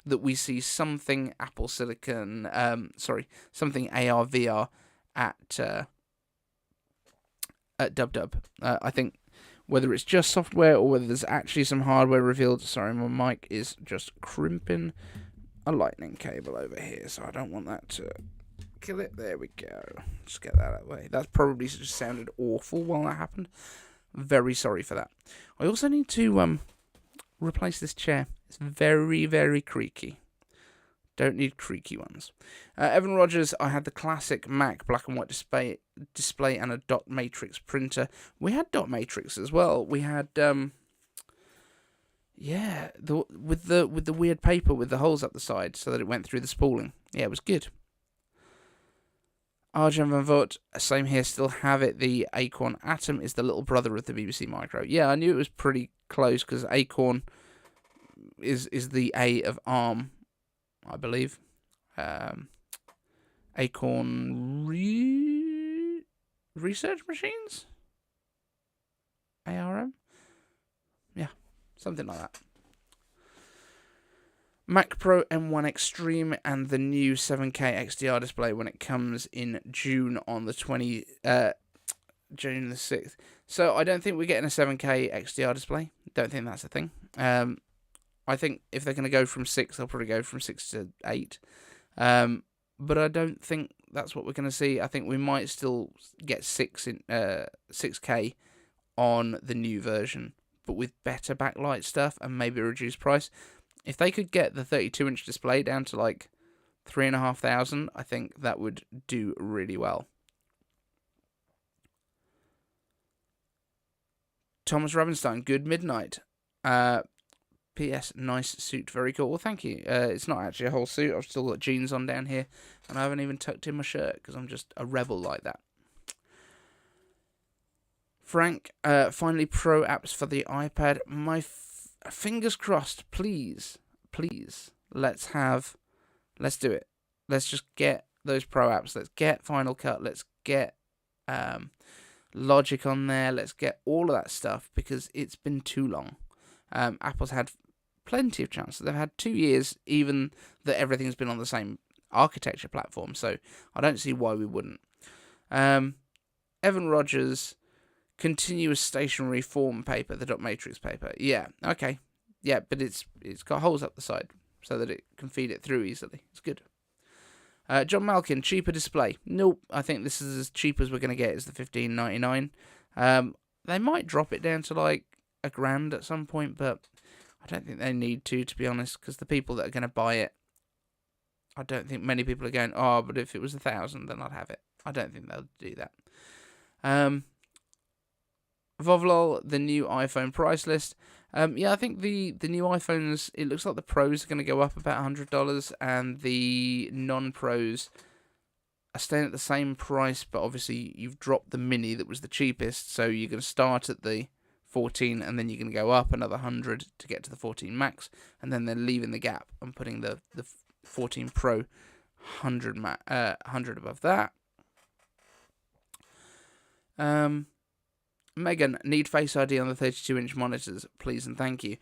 that we see something Apple Silicon, something AR VR at DubDub. I think whether it's just software or whether there's actually some hardware revealed. Sorry, my mic is just crimping a lightning cable over here, so I don't want that to kill it. There we go. Just get that out of the way. That probably just sounded awful while that happened. Very sorry for that. I also need to replace this chair. It's very, very creaky. Don't need creaky ones. Evan Rogers, I had the classic Mac black and white display and a dot matrix printer. We had dot matrix as well. We had with the weird paper with the holes up the side so that it went through the spooling. Yeah, it was good. Arjan van Voort, same here, still have it. The Acorn Atom is the little brother of the BBC Micro. Yeah, I knew it was pretty close because Acorn is the A of ARM, I believe. Acorn Research Machines? ARM? Yeah, something like that. Mac Pro M1 Extreme and the new 7K XDR display when it comes in June on the June the 6th. So I don't think we're getting a 7K XDR display. Don't think that's a thing. I think if they're going to go from 6, they'll probably go from 6 to 8. But I don't think that's what we're going to see. I think we might still get 6K on the new version, but with better backlight stuff and maybe a reduced price. If they could get the 32-inch display down to like 3,500, I think that would do really well. Thomas Ravenstein, good midnight. P.S. Nice suit, very cool. Well, thank you. It's not actually a whole suit. I've still got jeans on down here, and I haven't even tucked in my shirt because I'm just a rebel like that. Frank, finally pro apps for the iPad. My fingers crossed, please. Let's do it. Let's just get those pro apps. Let's get Final Cut. Let's get Logic on there. Let's get all of that stuff because it's been too long. Apple's had plenty of chances. They've had 2 years, even that everything's been on the same architecture platform, so I don't see why we wouldn't. Evan Rogers, continuous stationary form paper, the dot matrix paper. Yeah, okay. Yeah, but it's got holes up the side so that it can feed it through easily. It's good. John Malkin, cheaper display. Nope, I think this is as cheap as we're going to get, is the $15.99. They might drop it down to like $1,000 at some point, but I don't think they need to be honest, because the people that are going to buy it, I don't think many people are going, oh, but if it was 1,000, then I'd have it. I don't think they'll do that. Vovlol, the new iPhone price list. Yeah, I think the new iPhones, it looks like the Pros are going to go up about $100, and the non-Pros are staying at the same price, but obviously you've dropped the Mini that was the cheapest, so you're going to start at the 14, and then you're going to go up another 100 to get to the 14 Max, and then they're leaving the gap and putting the 14 Pro 100 above that. Megan, need Face ID on the 32-inch monitors, please and thank you.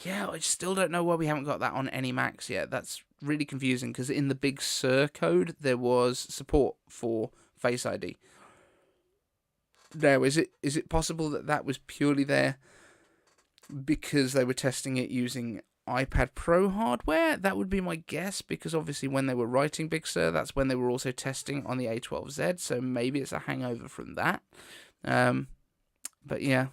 Yeah, I still don't know why we haven't got that on any Macs yet. That's really confusing, because in the Big Sur code, there was support for Face ID. Now, is it possible that that was purely there because they were testing it using iPad Pro hardware? That would be my guess, because obviously when they were writing Big Sur, that's when they were also testing on the A12Z, so maybe it's a hangover from that. But yeah.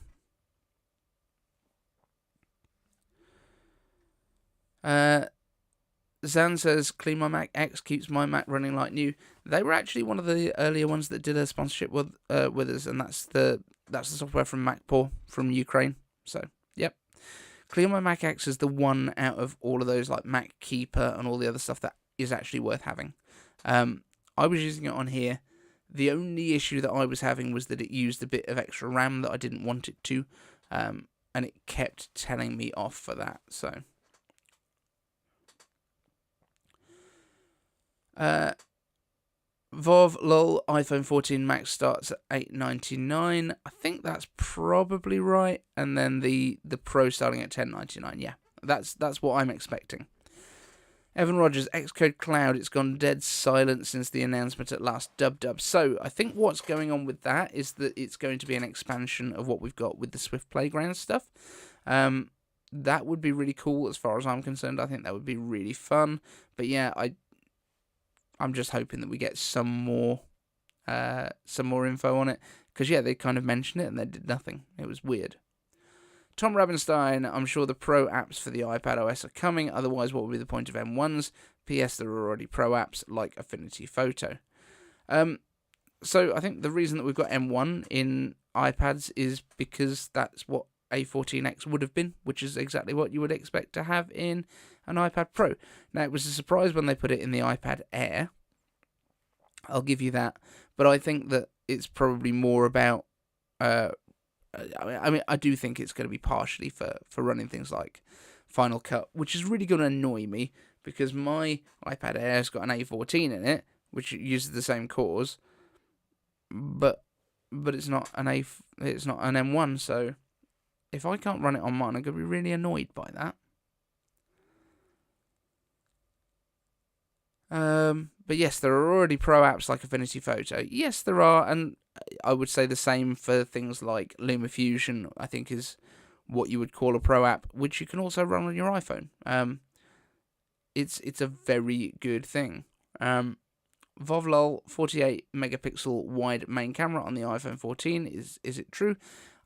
Zan says, clean my Mac X keeps my Mac running like new. They were actually one of the earlier ones that did a sponsorship with us, and that's the software from MacPoor from Ukraine. So, yep. Clean my Mac X is the one out of all of those, like Mac Keeper and all the other stuff, that is actually worth having. I was using it on here. The only issue that I was having was that it used a bit of extra RAM that I didn't want it to, and it kept telling me off for that. So, Vov lol, iPhone 14 Max starts at $899. I think that's probably right, and then the Pro starting at $1099. Yeah, that's what I'm expecting. Evan Rogers, Xcode Cloud, it's gone dead silent since the announcement at last dub. So, I think what's going on with that is that it's going to be an expansion of what we've got with the Swift Playground stuff. That would be really cool as far as I'm concerned. I think that would be really fun. But yeah, I'm just hoping that we get some more info on it. Because yeah, they kind of mentioned it and they did nothing. It was weird. Tom Rabenstein, I'm sure the Pro apps for the iPad OS are coming, otherwise what would be the point of M1s? PS, there are already Pro apps like Affinity Photo. So I think the reason that we've got M1 in iPads is because that's what A14X would have been, which is exactly what you would expect to have in an iPad Pro. Now, it was a surprise when they put it in the iPad Air. I'll give you that. But I think that it's probably more about... I do think it's going to be partially for running things like Final Cut, which is really going to annoy me, because my iPad Air's got an A14 in it, which uses the same cores, but it's not an M1, so if I can't run it on mine, I'm going to be really annoyed by that. But yes, there are already Pro apps like Affinity Photo. Yes, there are, and I would say the same for things like LumaFusion, I think is what you would call a Pro app, which you can also run on your iPhone. It's a very good thing. Vovlol, 48 megapixel wide main camera on the iPhone 14. Is it true?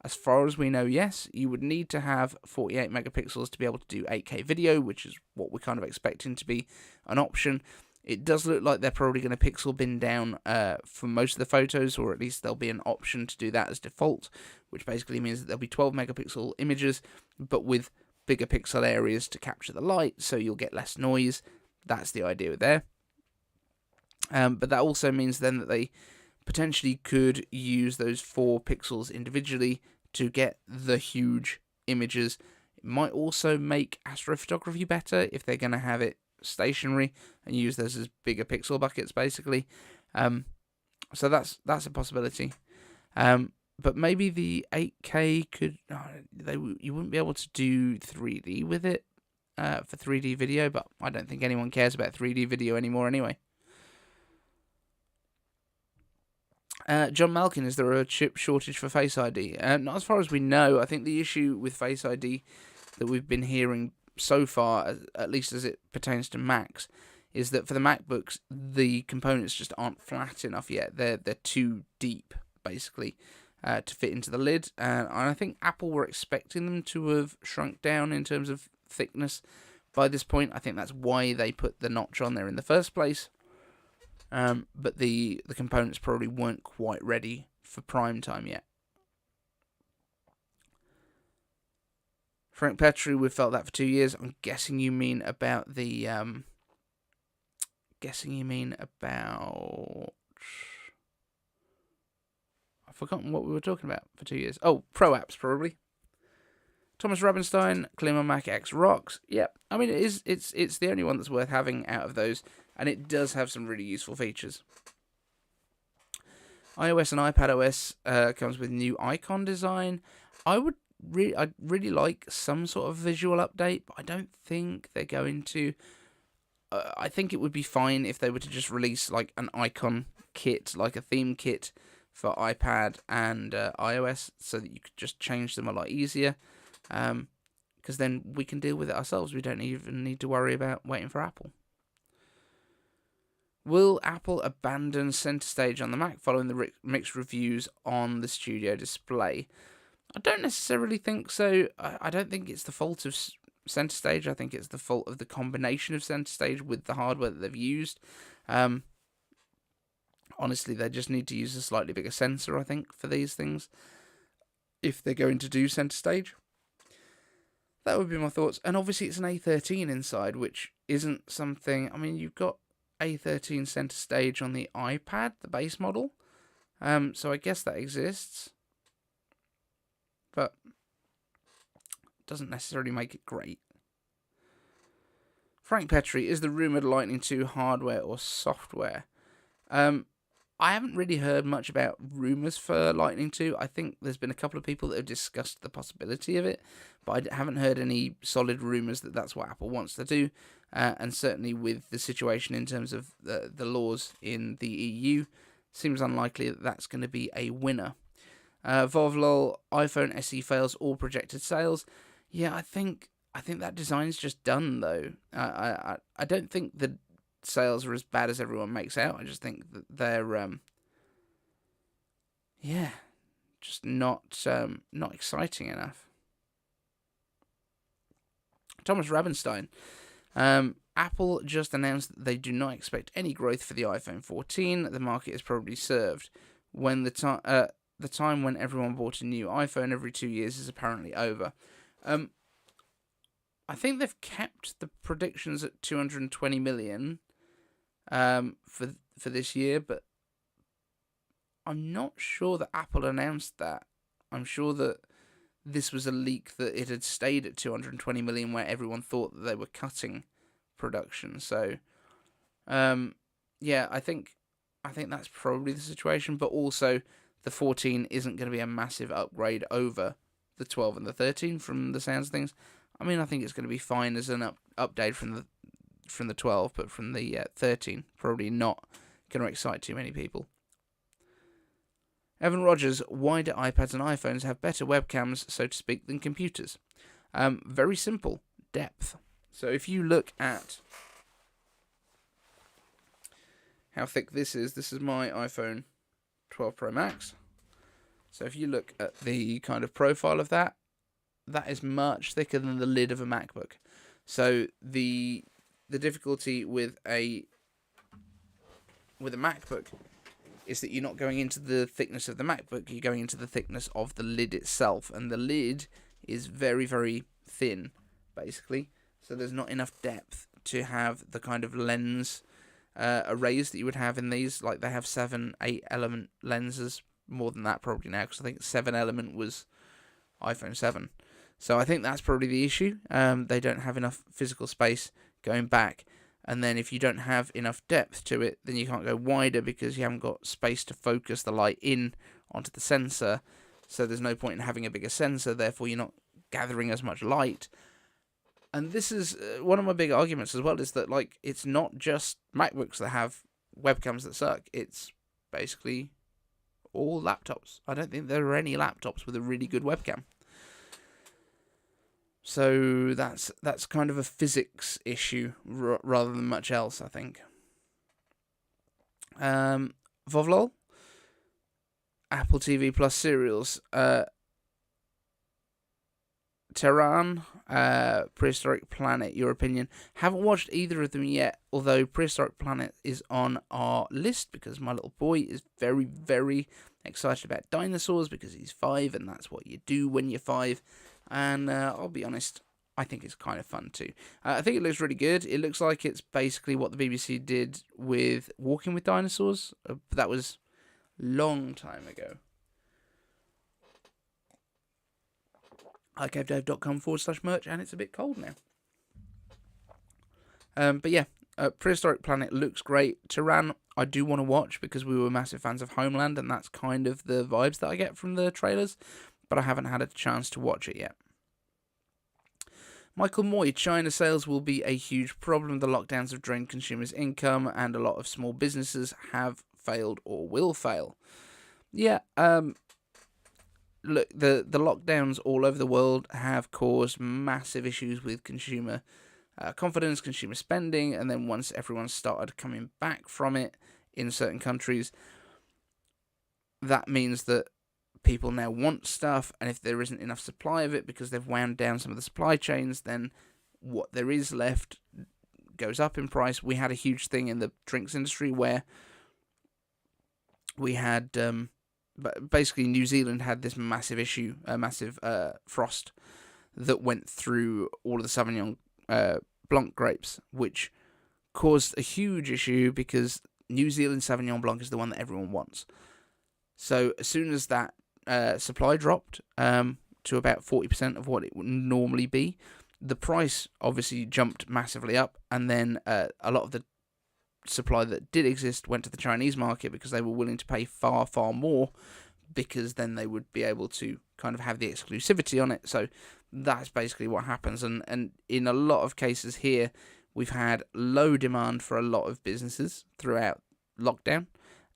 As far as we know, yes. You would need to have 48 megapixels to be able to do 8K video, which is what we're kind of expecting to be an option. It does look like they're probably going to pixel bin down for most of the photos, or at least there'll be an option to do that as default, which basically means that there'll be 12 megapixel images, but with bigger pixel areas to capture the light, so you'll get less noise. That's the idea there. But that also means then that they potentially could use those 4 pixels individually to get the huge images. It might also make astrophotography better if they're going to have it stationary and use those as bigger pixel buckets, basically. So that's a possibility. But maybe the 8K could... you wouldn't be able to do 3D with it for 3D video, but I don't think anyone cares about 3D video anymore anyway. John Malkin, is there a chip shortage for Face ID? Not as far as we know. I think the issue with Face ID that we've been hearing so far, at least as it pertains to Macs, is that for the MacBooks, the components just aren't flat enough yet. They're too deep, basically, to fit into the lid. And I think Apple were expecting them to have shrunk down in terms of thickness by this point. I think that's why they put the notch on there in the first place. But the components probably weren't quite ready for prime time yet. Frank Petrie, we've felt that for 2 years. I'm guessing you mean about the... I've forgotten what we were talking about for 2 years. Oh, Pro apps, probably. Thomas Rabenstein, Clear My Mac X rocks. Yep. I mean, it's the only one that's worth having out of those, and it does have some really useful features. iOS and iPadOS comes with new icon design. I'd really like some sort of visual update, but I don't think they're going to. I think it would be fine if they were to just release like an icon kit, like a theme kit for iPad and iOS, so that you could just change them a lot easier. Because then we can deal with it ourselves. We don't even need to worry about waiting for Apple. Will Apple abandon Center Stage on the Mac following the mixed reviews on the Studio Display? I don't necessarily think so. I don't think it's the fault of Center Stage. I think it's the fault of the combination of Center Stage with the hardware that they've used. Honestly, they just need to use a slightly bigger sensor, I think, for these things, if they're going to do Center Stage. That would be my thoughts. And obviously it's an A13 inside, which isn't something... I mean, you've got A13 Center Stage on the iPad, the base model. So I guess that exists. But it doesn't necessarily make it great. Frank Petrie, is the rumoured Lightning 2 hardware or software? I haven't really heard much about rumours for Lightning 2. I think there's been a couple of people that have discussed the possibility of it, but I haven't heard any solid rumours that that's what Apple wants to do. And certainly with the situation in terms of the laws in the EU, seems unlikely that that's going to be a winner. Vovlol, iPhone SE fails all projected sales. Yeah, I think that design's just done, though. I don't think the sales are as bad as everyone makes out. I just think that they're just not exciting enough. Thomas Rabenstein, Apple just announced that they do not expect any growth for the iPhone 14. The market is probably served when the time when everyone bought a new iPhone every 2 years is apparently over. I think they've kept the predictions at 220 million for this year, but I'm not sure that Apple announced that. I'm sure that this was a leak that it had stayed at 220 million, where everyone thought that they were cutting production. So, I think that's probably the situation. But also, the 14 isn't going to be a massive upgrade over the 12 and the 13 from the sounds of things. I mean, I think it's going to be fine as an update from the 12, but from the 13, probably not going to excite too many people. Evan Rogers, why do iPads and iPhones have better webcams, so to speak, than computers? Very simple, depth. So if you look at how thick this is my iPhone 12 Pro Max. So if you look at the kind of profile of that is much thicker than the lid of a MacBook. So the difficulty with a MacBook is that you're not going into the thickness of the MacBook, you're going into the thickness of the lid itself, and the lid is very, very thin, basically. So there's not enough depth to have the kind of lens arrays that you would have in these. Like, they have 7-8 element lenses, more than that probably now, because I think 7 element was iPhone 7. So I think that's probably the issue. They don't have enough physical space going back. And then if you don't have enough depth to it, then you can't go wider because you haven't got space to focus the light in onto the sensor. so there's no point in having a bigger sensor, therefore you're not gathering as much light. And this is one of my big arguments as well, is that, like, it's not just MacBooks that have webcams that suck. It's basically all laptops. I don't think there are any laptops with a really good webcam. So that's kind of a physics issue rather than much else, I think. Vovlol, Apple TV Plus serials, Tehran, Prehistoric Planet, your opinion. Haven't watched either of them yet, although Prehistoric Planet is on our list because my little boy is very, very excited about dinosaurs because he's 5 and that's what you do when you're 5. And I'll be honest, I think it's kind of fun too. I think it looks really good. It looks like it's basically what the BBC did with Walking with Dinosaurs. That was a long time ago. iCaveDave.com/merch, and it's a bit cold now. But yeah, Prehistoric Planet looks great. Tehran, I do want to watch because we were massive fans of Homeland, and that's kind of the vibes that I get from the trailers, but I haven't had a chance to watch it yet. Michael Moy, China sales will be a huge problem. The lockdowns have drained consumers' income, and a lot of small businesses have failed or will fail. Yeah, look, the lockdowns all over the world have caused massive issues with consumer confidence, consumer spending, and then once everyone started coming back from it in certain countries, that means that people now want stuff, and if there isn't enough supply of it because they've wound down some of the supply chains, then what there is left goes up in price. We had a huge thing in the drinks industry where we had basically New Zealand had this massive issue, a massive frost that went through all of the Sauvignon Blanc grapes, which caused a huge issue because New Zealand Sauvignon Blanc is the one that everyone wants. So as soon as that supply dropped to about 40% of what it would normally be, the price obviously jumped massively up, and then a lot of the supply that did exist went to the Chinese market because they were willing to pay far, far more, because then they would be able to kind of have the exclusivity on it. So that's basically what happens, and in a lot of cases here, we've had low demand for a lot of businesses throughout lockdown,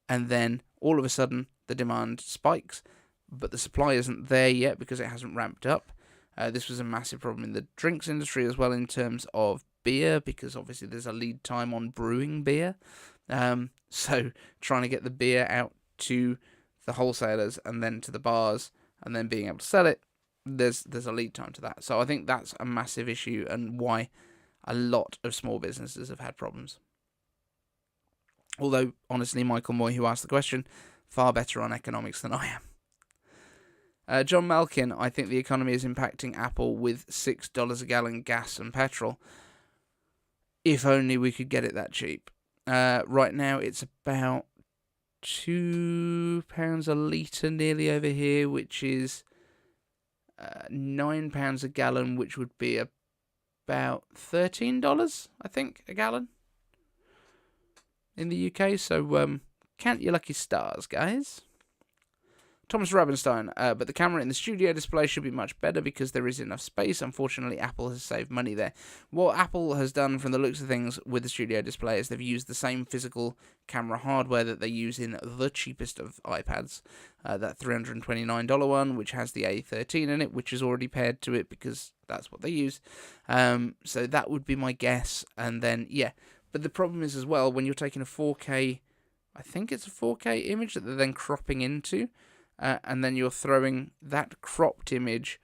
and then all of a sudden the demand spikes, but the supply isn't there yet because it hasn't ramped up. This was a massive problem in the drinks industry as well in terms of beer, because obviously there's a lead time on brewing beer. So trying to get the beer out to the wholesalers and then to the bars and then being able to sell it, there's a lead time to that. So I think that's a massive issue and why a lot of small businesses have had problems. Although, honestly, Michael Moy, who asked the question, far better on economics than I am. John Malkin, I think the economy is impacting Apple with $6 a gallon gas and petrol. If only we could get it that cheap. Right now it's about £2 a litre nearly over here, which is £9 a gallon, which would be about $13, I think, a gallon in the UK. So count your lucky stars, guys. Thomas Rabenstein, but the camera in the studio display should be much better because there is enough space. Unfortunately, Apple has saved money there. What Apple has done from the looks of things with the studio display is they've used the same physical camera hardware that they use in the cheapest of iPads, that $329 one, which has the A13 in it, which is already paired to it because that's what they use. So that would be my guess. And then, yeah, but the problem is as well, when you're taking a 4K, I think it's a 4K image that they're then cropping into, and then you're throwing that cropped image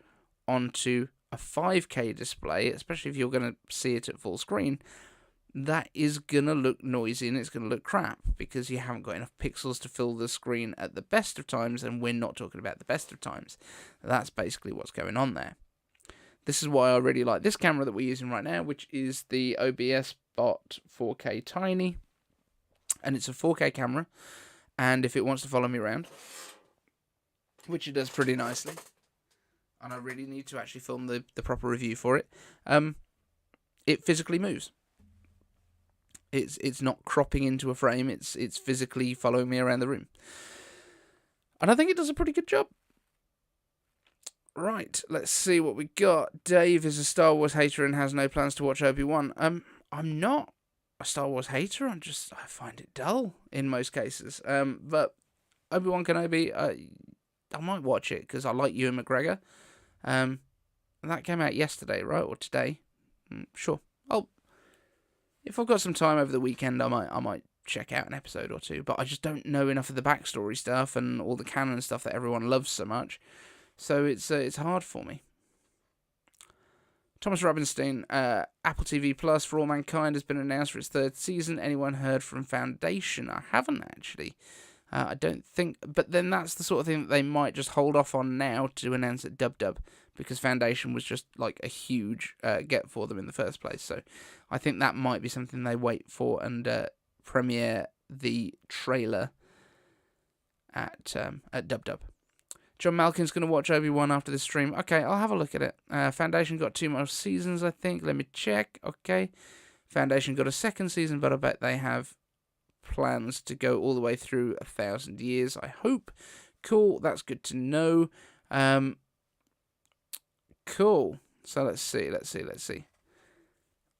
onto a 5K display, especially if you're going to see it at full screen, that is going to look noisy and it's going to look crap because you haven't got enough pixels to fill the screen at the best of times, and we're not talking about the best of times. That's basically what's going on there. This is why I really like this camera that we're using right now, which is the OBS Bot 4K Tiny, and it's a 4K camera, and if it wants to follow me around, which it does pretty nicely, and I really need to actually film the proper review for it, it physically moves. It's not cropping into a frame, it's physically following me around the room. And I think it does a pretty good job. Right, let's see what we got. Dave is a Star Wars hater and has no plans to watch Obi-Wan. I'm not a Star Wars hater. I find it dull in most cases. But Obi-Wan Kenobi, I might watch it because I like Ewan McGregor. And that came out yesterday, right, or today? Sure. If I've got some time over the weekend, I might check out an episode or two. But I just don't know enough of the backstory stuff and all the canon stuff that everyone loves so much. So it's hard for me. Thomas Rubinstein, Apple TV Plus for All Mankind has been announced for its third season. Anyone heard from Foundation? I haven't actually. I don't think, but then that's the sort of thing that they might just hold off on now to announce at Dub, because Foundation was just like a huge get for them in the first place. So I think that might be something they wait for and premiere the trailer at Dub. John Malkin's going to watch Obi-Wan after this stream. Okay, I'll have a look at it. Foundation got 2 more seasons, I think. Let me check. Okay. Foundation got a second season, but I bet they have plans to go all the way through 1,000 years, I hope. Cool, that's good to know. Cool. So let's see.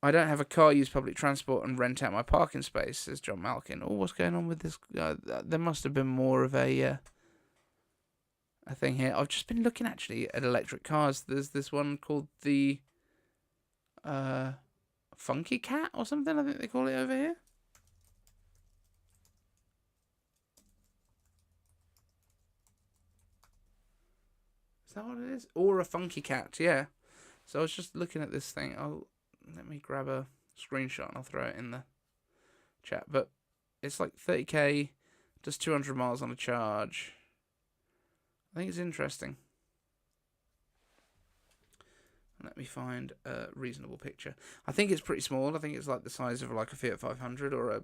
I don't have a car, use public transport and rent out my parking space, says John Malkin. Oh, what's going on with this? There must have been more of a thing here. I've just been looking actually at electric cars. There's this one called the Funky Cat or something, I think they call it over here. Is that what it is? Or a Funky Cat, yeah. So I was just looking at this thing. Let me grab a screenshot and I'll throw it in the chat. But it's like 30k, does 200 miles on a charge. I think it's interesting. Let me find a reasonable picture. I think it's pretty small. I think it's like the size of like a Fiat 500 or a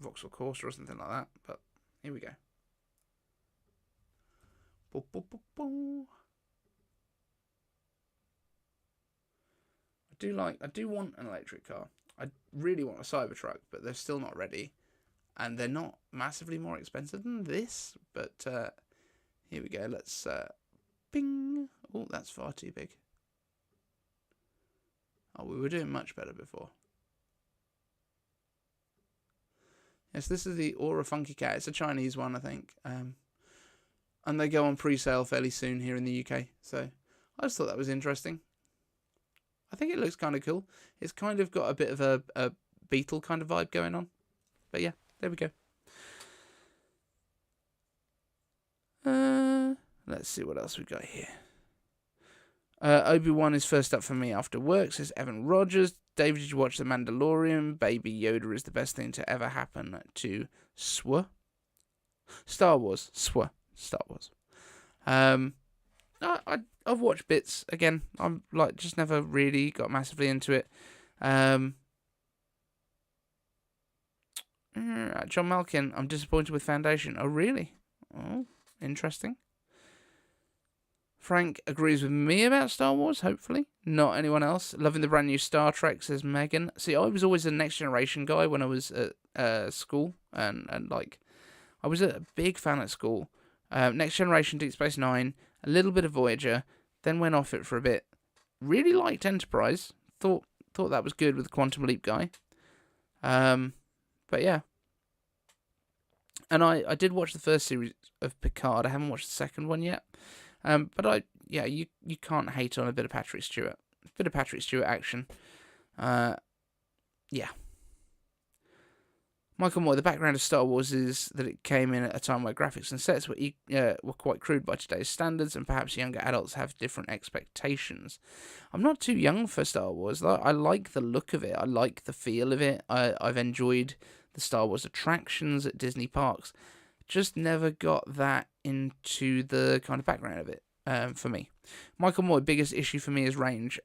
Vauxhall Corsa or something like that. But here we go. I do want an electric car. I really want a Cybertruck, but they're still not ready. And they're not massively more expensive than this. But here we go. Let's ping. Oh, that's far too big. Oh, we were doing much better before. Yes, this is the Aura Funky Cat. It's a Chinese one, I think. And they go on pre-sale fairly soon here in the UK. So I just thought that was interesting. I think it looks kind of cool. It's kind of got a bit of a Beetle kind of vibe going on. But yeah, there we go. Let's see what else we got here. Obi-Wan is first up for me after work, says Evan Rogers. David, did you watch The Mandalorian? Baby Yoda is the best thing to ever happen to Star Wars. Star Wars. I've watched bits. Again, I'm like just never really got massively into it. John Malkin, I'm disappointed with Foundation. Oh, really? Oh, interesting. Frank agrees with me about Star Wars, hopefully. Not anyone else. Loving the brand new Star Trek, says Megan. See, I was always a Next Generation guy when I was at school. And like, I was a big fan at school. Next Generation, Deep Space Nine, a little bit of Voyager, then went off it for a bit. Really liked Enterprise. Thought that was good with the Quantum Leap guy. But yeah. And I did watch the first series of Picard. I haven't watched the second one yet. But you can't hate on a bit of Patrick Stewart. A bit of Patrick Stewart action. Yeah. Michael Moore, the background of Star Wars is that it came in at a time where graphics and sets were quite crude by today's standards, and perhaps younger adults have different expectations. I'm not too young for Star Wars. I like the look of it. I like the feel of it. I've enjoyed the Star Wars attractions at Disney parks. Just never got that into the kind of background of it for me. Michael Moore, biggest issue for me is range.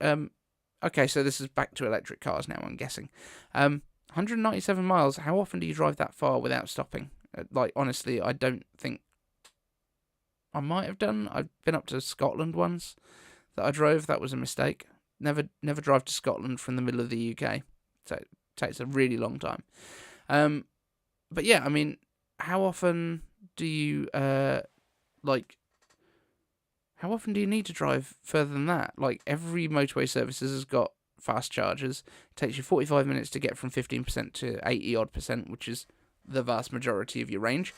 Okay, so this is back to electric cars now, I'm guessing. 197 miles, how often do you drive that far without stopping? Like, honestly, I don't think I might have done. I've been up to Scotland once that I drove. That was a mistake. Never drive to Scotland from the middle of the UK. So it takes a really long time. But yeah, I mean, how often do you, How often do you need to drive further than that? Like, every motorway services has got fast chargers. It takes you 45 minutes to get from 15% to 80 odd percent, which is the vast majority of your range.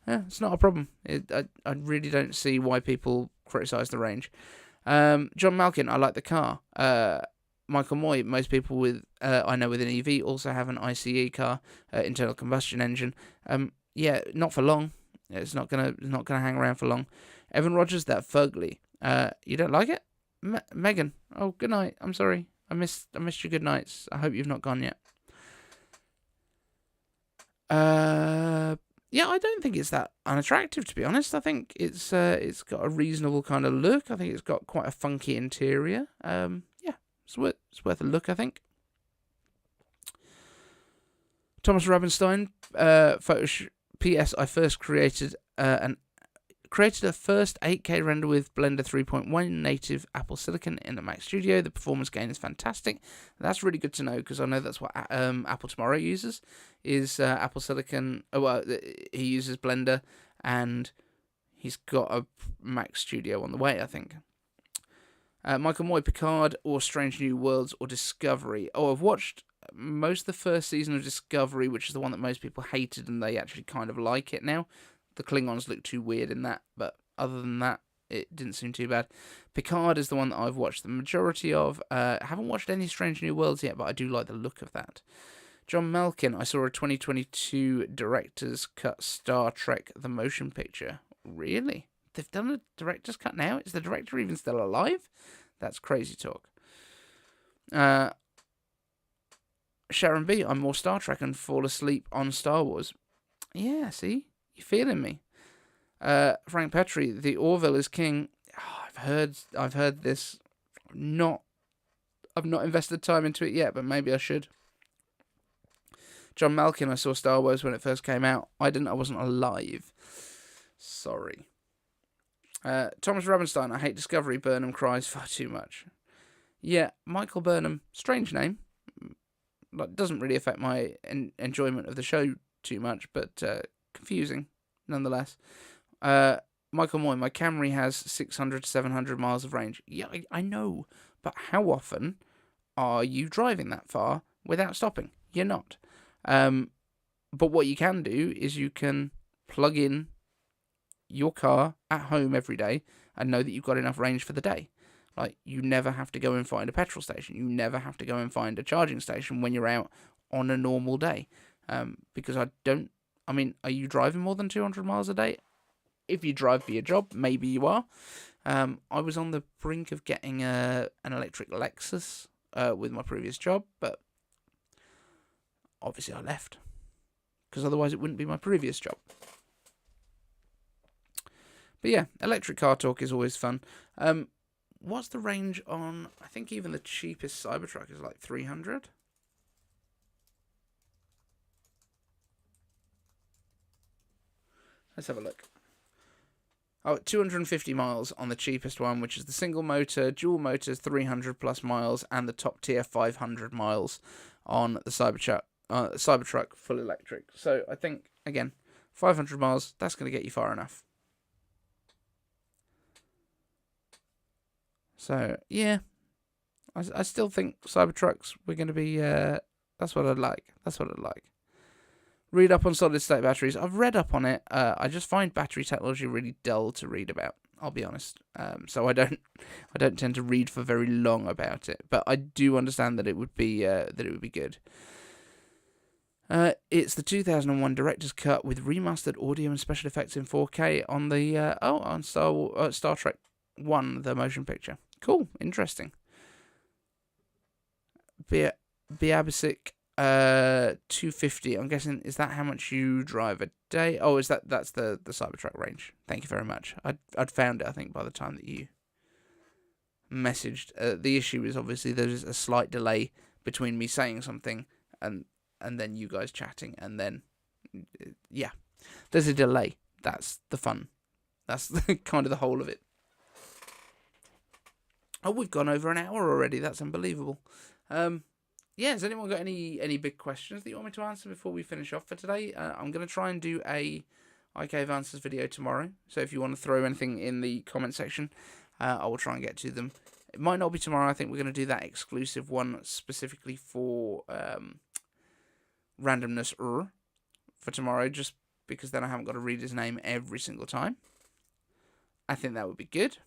Yeah, it's not a problem. I really don't see why people criticise the range. John Malkin, I like the car. Michael Moy, most people with I know with an EV also have an ICE car, internal combustion engine. Yeah, not for long. It's not gonna hang around for long. Evan Rogers, that fugly. You don't like it? Megan, oh, good night. I'm sorry. I missed your good nights. I hope you've not gone yet. Yeah, I don't think it's that unattractive, to be honest. I think it's got a reasonable kind of look. I think it's got quite a funky interior. Yeah, it's worth a look, I think. Thomas Rabenstein, PS, I first created a first 8K render with Blender 3.1 native Apple Silicon in the Mac Studio. The performance gain is fantastic. That's really good to know, because I know that's what Apple Tomorrow uses, is Apple Silicon. Well, he uses Blender, and he's got a Mac Studio on the way, I think. Michael Moy, Picard or Strange New Worlds or Discovery. Oh, I've watched most of the first season of Discovery, which is the one that most people hated, and they actually kind of like it now. The Klingons look too weird in that, but other than that, it didn't seem too bad. Picard is the one that I've watched the majority of. I haven't watched any Strange New Worlds yet, but I do like the look of that. John Malkin, I saw a 2022 Director's Cut Star Trek The Motion Picture. Really? They've done a Director's Cut now? Is the director even still alive? That's crazy talk. Sharon B, I'm more Star Trek and fall asleep on Star Wars. Yeah, see? You feeling me? Frank Petrie, the Orville is king. Oh, I've heard this. I've not invested time into it yet, but maybe I should. John Malkin, I saw Star Wars when it first came out. I wasn't alive. Sorry. Thomas Rabenstein, I hate Discovery. Burnham cries far too much. Yeah, Michael Burnham, strange name. Like, doesn't really affect my enjoyment of the show too much, but confusing nonetheless. Michael Moy, my Camry has 600 to 700 miles of range. Yeah, I know, but how often are you driving that far without stopping? You're not. But what you can do is you can plug in your car at home every day and know that you've got enough range for the day. Like, you never have to go and find a petrol station. You never have to go and find a charging station when you're out on a normal day. Because are you driving more than 200 miles a day? If you drive for your job, maybe you are. I was on the brink of getting an electric Lexus with my previous job, but obviously I left, because otherwise it wouldn't be my previous job. But yeah, electric car talk is always fun. What's the range on, I think even the cheapest Cybertruck is like 300? Let's have a look. Oh, 250 miles on the cheapest one, which is the single motor, dual motors, 300 plus miles, and the top tier 500 miles on the Cybertruck full electric. So I think, again, 500 miles, that's going to get you far enough. So, yeah, I still think Cybertrucks, we're going to be, that's what I'd like. Read up on solid state batteries. I've read up on it. I just find battery technology really dull to read about, I'll be honest. So I don't tend to read for very long about it, but I do understand that it would be good. It's the 2001 Director's Cut with remastered audio and special effects in 4K on the on Star Trek 1, the motion picture. Cool, interesting. Biabisic 250. I'm guessing, is that how much you drive a day? Oh, that's the Cybertruck range. Thank you very much. I'd found it, I think, by the time that you messaged. The issue is obviously there's a slight delay between me saying something and then you guys chatting, and then yeah, there's a delay. That's the fun. That's kind of the whole of it. Oh, we've gone over an hour already. That's unbelievable. Yeah, has anyone got any big questions that you want me to answer before we finish off for today? I'm going to try and do a iCave Answers video tomorrow. So if you want to throw anything in the comment section, I will try and get to them. It might not be tomorrow. I think we're going to do that exclusive one specifically for randomness for tomorrow, just because then I haven't got to read his name every single time. I think that would be good.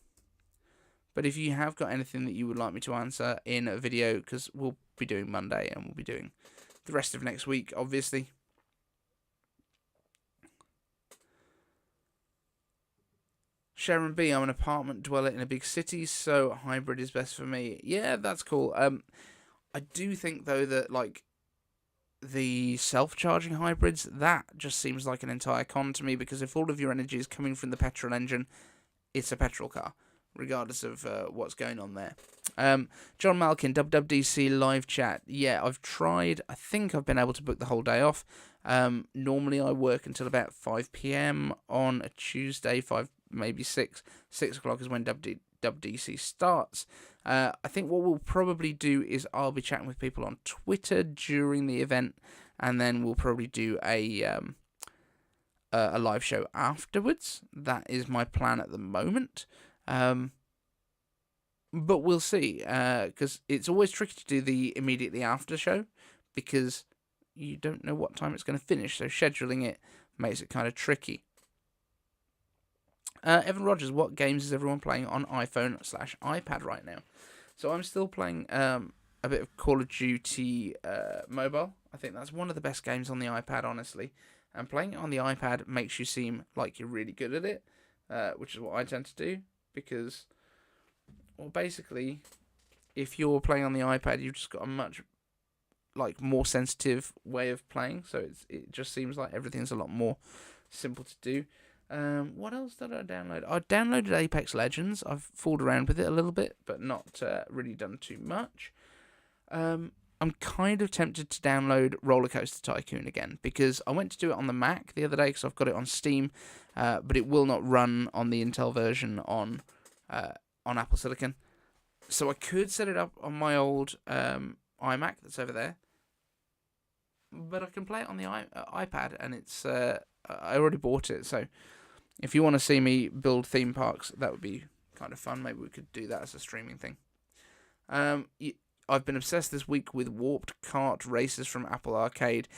But if you have got anything that you would like me to answer in a video, because we'll be doing Monday and we'll be doing the rest of next week, obviously. Sharon B, I'm an apartment dweller in a big city, so hybrid is best for me. Yeah, that's cool. I do think, though, that, like, the self-charging hybrids, that just seems like an entire con to me, because if all of your energy is coming from the petrol engine, it's a petrol car, regardless of what's going on there. John Malkin, WWDC live chat. Yeah, I've tried. I think I've been able to book the whole day off. Normally I work until about 5 p.m. on a Tuesday, maybe 6. 6 o'clock is when WWDC starts. I think what we'll probably do is I'll be chatting with people on Twitter during the event, and then we'll probably do a live show afterwards. That is my plan at the moment. But we'll see, because it's always tricky to do the immediately after show, because you don't know what time it's going to finish, so scheduling it makes it kind of tricky. Evan Rogers, what games is everyone playing on iPhone/iPad right now? So I'm still playing a bit of Call of Duty Mobile. I think that's one of the best games on the iPad, honestly. And playing it on the iPad makes you seem like you're really good at it, which is what I tend to do, because, well, basically, if you're playing on the iPad, you've just got a much more sensitive way of playing, so it just seems like everything's a lot more simple to do. What else did I download? I downloaded Apex Legends. I've fooled around with it a little bit, but not really done too much. I'm kind of tempted to download Roller Coaster Tycoon again, because I went to do it on the Mac the other day, because I've got it on Steam, but it will not run on the Intel version on Apple Silicon. So I could set it up on my old iMac that's over there, but I can play it on the iPad, and it's I already bought it, so if you want to see me build theme parks, that would be kind of fun. Maybe we could do that as a streaming thing. I've been obsessed this week with Warped Kart Races from Apple Arcade.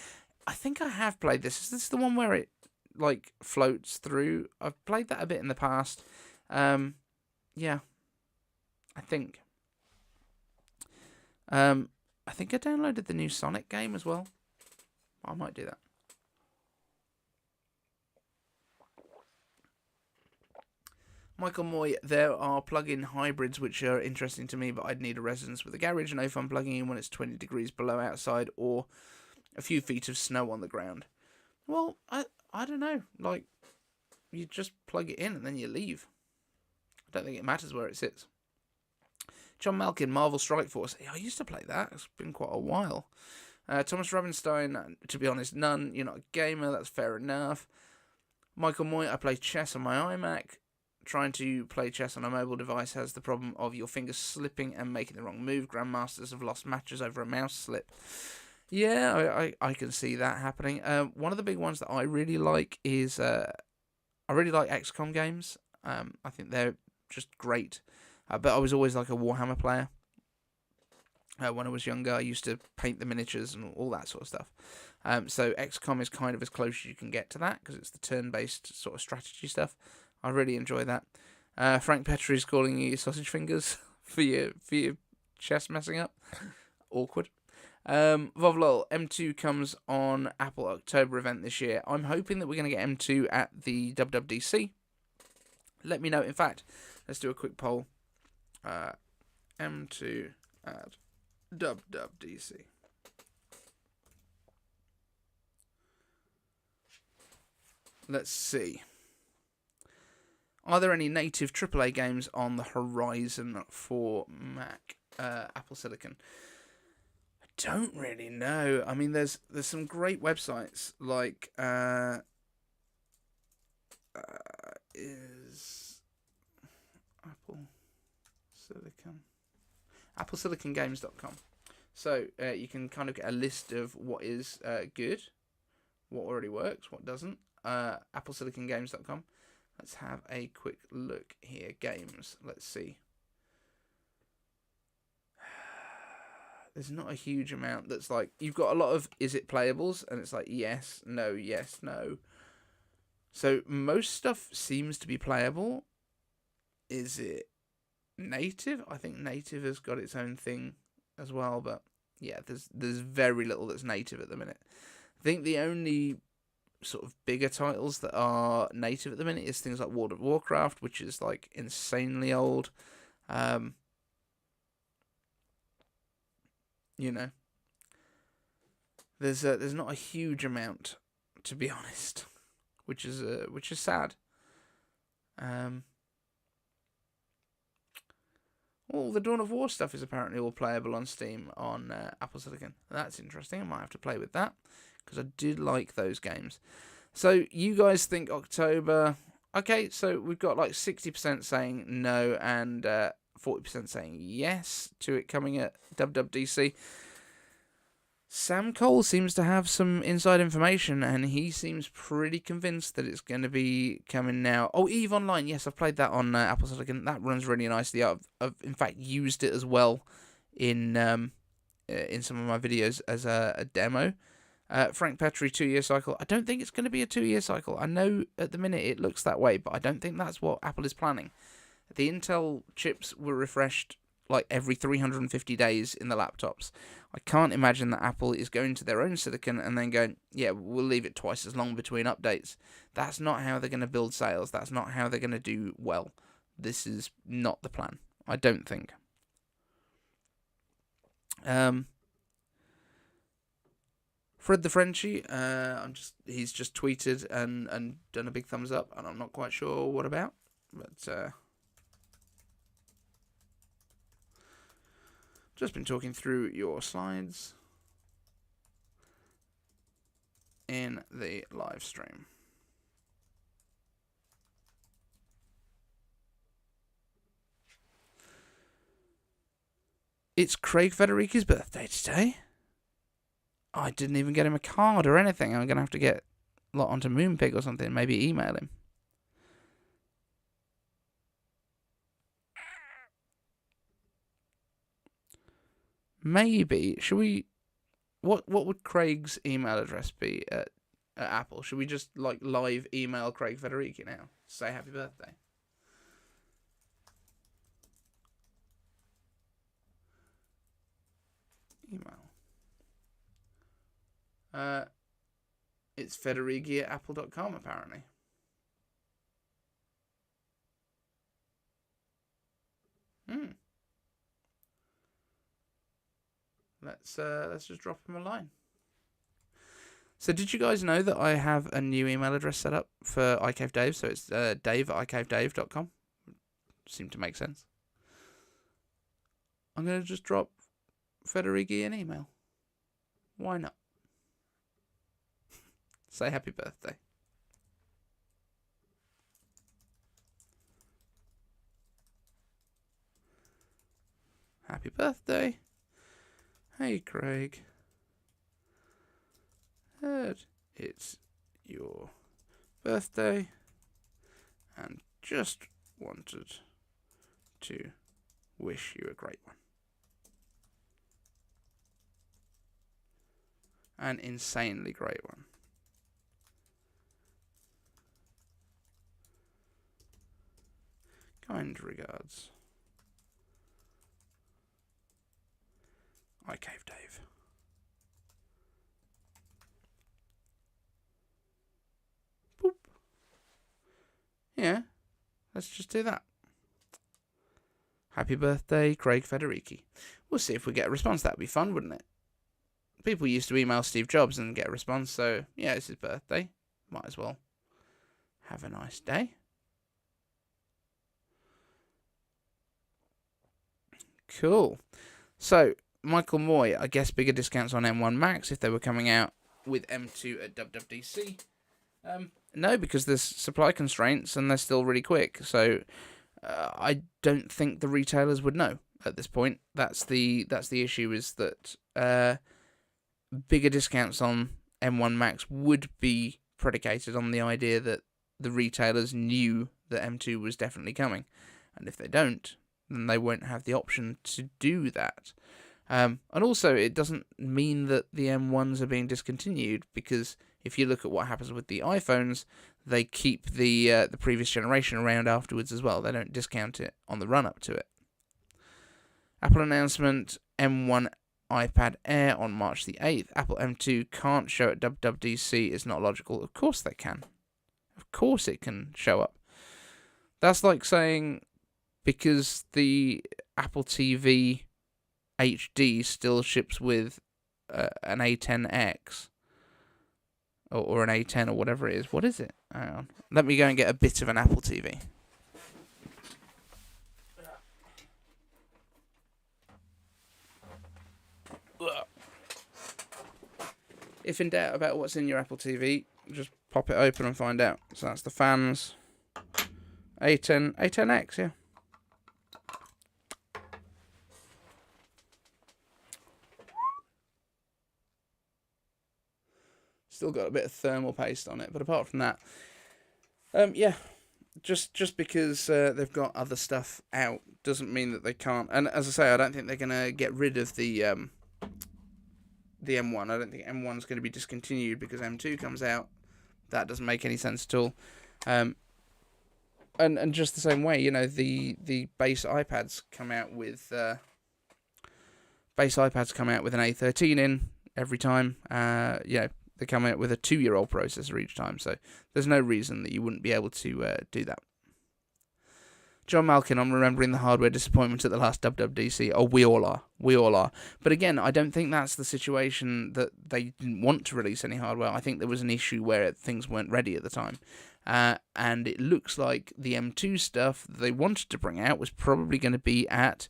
I think I have played this. Is this the one where it floats through? I've played that a bit in the past. Yeah, I think. I think I downloaded the new Sonic game as well. I might do that. Michael Moy, there are plug-in hybrids which are interesting to me, but I'd need a residence with a garage. No fun plugging in when it's 20 degrees below outside or a few feet of snow on the ground. Well, I don't know. You just plug it in and then you leave. I don't think it matters where it sits. John Malkin, Marvel Strike Force. I used to play that. It's been quite a while. Thomas Robinstein, to be honest, none. You're not a gamer. That's fair enough. Michael Moy, I play chess on my iMac. Trying to play chess on a mobile device has the problem of your fingers slipping and making the wrong move. Grandmasters have lost matches over a mouse slip. Yeah, I can see that happening. One of the big ones that I really like is I really like XCOM games. I think they're just great. But I was always like a Warhammer player. When I was younger, I used to paint the miniatures and all that sort of stuff. So XCOM is kind of as close as you can get to that, because it's the turn-based sort of strategy stuff. I really enjoy that. Frank Petrie is calling you sausage fingers for your chest messing up. Awkward. Vovlol, M2 comes on Apple October event this year. I'm hoping that we're going to get M2 at the WWDC. Let me know. In fact, let's do a quick poll. M2 at WWDC. Let's see. Are there any native AAA games on the horizon for Mac, Apple Silicon? I don't really know. I mean, there's some great websites like is Apple Silicon AppleSiliconGames.com. So you can kind of get a list of what is good, what already works, what doesn't. AppleSiliconGames.com. Let's have a quick look here. Games. Let's see. There's not a huge amount that's like... You've got a lot of is it playables? And it's like yes, no, yes, no. So most stuff seems to be playable. Is it native? I think native has got its own thing as well. But yeah, there's very little that's native at the minute. I think the only sort of bigger titles that are native at the minute is things like World of Warcraft, which is like insanely old. You know, there's not a huge amount, to be honest, which is sad. All the Dawn of War stuff is apparently all playable on Steam on Apple Silicon. That's interesting. I might have to play with that, because I did like those games. So you guys think October? Okay, so we've got like 60% saying no and 40% saying yes to it coming at WWDC. Sam Cole seems to have some inside information, and he seems pretty convinced that it's going to be coming now. Oh, EVE Online. Yes, I've played that on Apple Silicon. That runs really nicely. I've in fact used it as well in some of my videos as a demo. Frank Petrie 2-year cycle. I don't think it's going to be a 2-year cycle. I know at the minute it looks that way, but I don't think that's what Apple is planning. The Intel chips were refreshed like every 350 days in the laptops. I can't imagine that Apple is going to their own silicon and then going, yeah, we'll leave it twice as long between updates. That's not how they're going to build sales. That's not how they're going to do well. This is not the plan, I don't think. Fred the Frenchie, he's just tweeted and done a big thumbs up, and I'm not quite sure what about, but just been talking through your slides in the live stream. It's Craig Federighi's birthday today. I didn't even get him a card or anything. I'm going to have to get onto Moonpig or something, maybe email him. Maybe. Should we... What would Craig's email address be at Apple? Should we just live email Craig Federighi now? Say happy birthday. Email. It's Federighi at apple.com apparently. Let's just drop him a line. So did you guys know that I have a new email address set up for iCaveDave? So it's dave@icavedave.com. Seemed to make sense. I'm going to just drop Federighi an email. Why not? Say happy birthday. Happy birthday. Hey, Craig. Heard it's your birthday and just wanted to wish you a great one. An insanely great one. Kind regards. iCaveDave. Boop. Yeah, let's just do that. Happy birthday, Craig Federighi. We'll see if we get a response. That'd be fun, wouldn't it? People used to email Steve Jobs and get a response, so yeah, it's his birthday. Might as well have a nice day. Cool. So, Michael Moy, I guess bigger discounts on M1 Max if they were coming out with M2 at WWDC. No, because there's supply constraints and they're still really quick. So, I don't think the retailers would know at this point. That's the issue, is that bigger discounts on M1 Max would be predicated on the idea that the retailers knew that M2 was definitely coming. And if they don't, then they won't have the option to do that. And also, it doesn't mean that the M1s are being discontinued, because if you look at what happens with the iPhones, they keep the previous generation around afterwards as well. They don't discount it on the run-up to it. Apple announcement, M1 iPad Air on March the 8th. Apple M2 can't show at WWDC is not logical. Of course they can. Of course it can show up. That's like saying because the Apple TV HD still ships with an A10X or an A10 or whatever it is. What is it? Hang on. Let me go and get a bit of an Apple TV. If in doubt about what's in your Apple TV, just pop it open and find out. So that's the fans. A10X, yeah. Still got a bit of thermal paste on it, but apart from that, yeah, just because they've got other stuff out doesn't mean that they can't. And as I say, I don't think they're gonna get rid of the M1. I don't think M1's going to be discontinued because M2 comes out. That doesn't make any sense at all. And just the same way, you know, the base iPads come out with an A13 in every time. You know, they come out with a 2-year-old processor each time, so there's no reason that you wouldn't be able to do that. John Malkin, I'm remembering the hardware disappointment at the last WWDC. Oh, we all are. We all are. But again, I don't think that's the situation that they didn't want to release any hardware. I think there was an issue where things weren't ready at the time. And it looks like the M2 stuff that they wanted to bring out was probably going to be at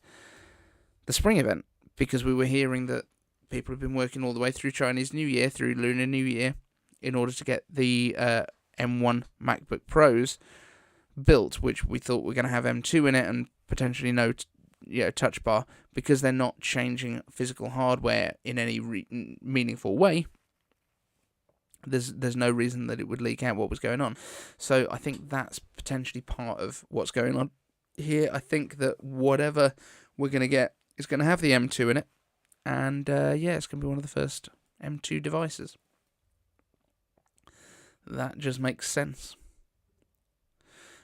the spring event, because we were hearing that people have been working all the way through Chinese New Year, through Lunar New Year, in order to get the M1 MacBook Pros built, which we thought were going to have M2 in it and potentially no touch bar, because they're not changing physical hardware in any meaningful way. There's no reason that it would leak out what was going on. So I think that's potentially part of what's going on here. I think that whatever we're going to get is going to have the M2 in it, and yeah, it's going to be one of the first M2 devices. That just makes sense.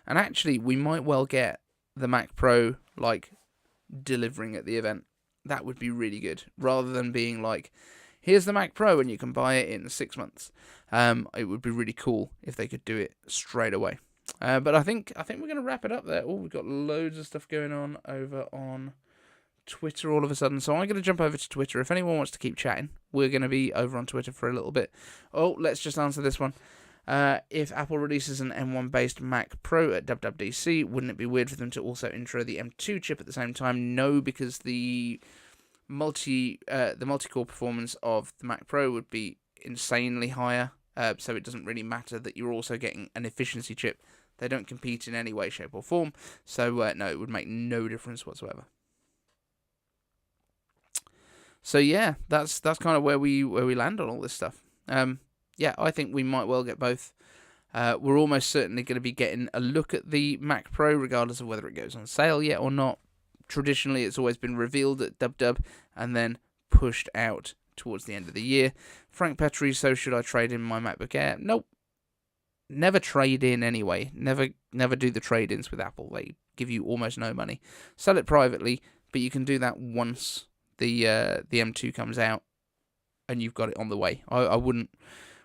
And actually, we might well get the Mac Pro, like, delivering at the event. That would be really good. Rather than being like, here's the Mac Pro and you can buy it in 6 months. It would be really cool if they could do it straight away. But I think we're going to wrap it up there. Oh, we've got loads of stuff going on over on Twitter all of a sudden. So I'm going to jump over to Twitter. If anyone wants to keep chatting, we're going to be over on Twitter for a little bit. Oh, let's just answer this one. If Apple releases an M1-based Mac Pro at WWDC, wouldn't it be weird for them to also intro the M2 chip at the same time? No, because the multi-core performance of the Mac Pro would be insanely higher, so it doesn't really matter that you're also getting an efficiency chip. They don't compete in any way, shape, or form, so no, it would make no difference whatsoever. So yeah, that's kind of where we land on all this stuff. Yeah, I think we might well get both. We're almost certainly going to be getting a look at the Mac Pro, regardless of whether it goes on sale yet or not. Traditionally, it's always been revealed at WW and then pushed out towards the end of the year. Frank Petrie, so should I trade in my MacBook Air? Nope. Never trade in anyway. Never do the trade-ins with Apple. They give you almost no money. Sell it privately, but you can do that once the M2 comes out and you've got it on the way. I wouldn't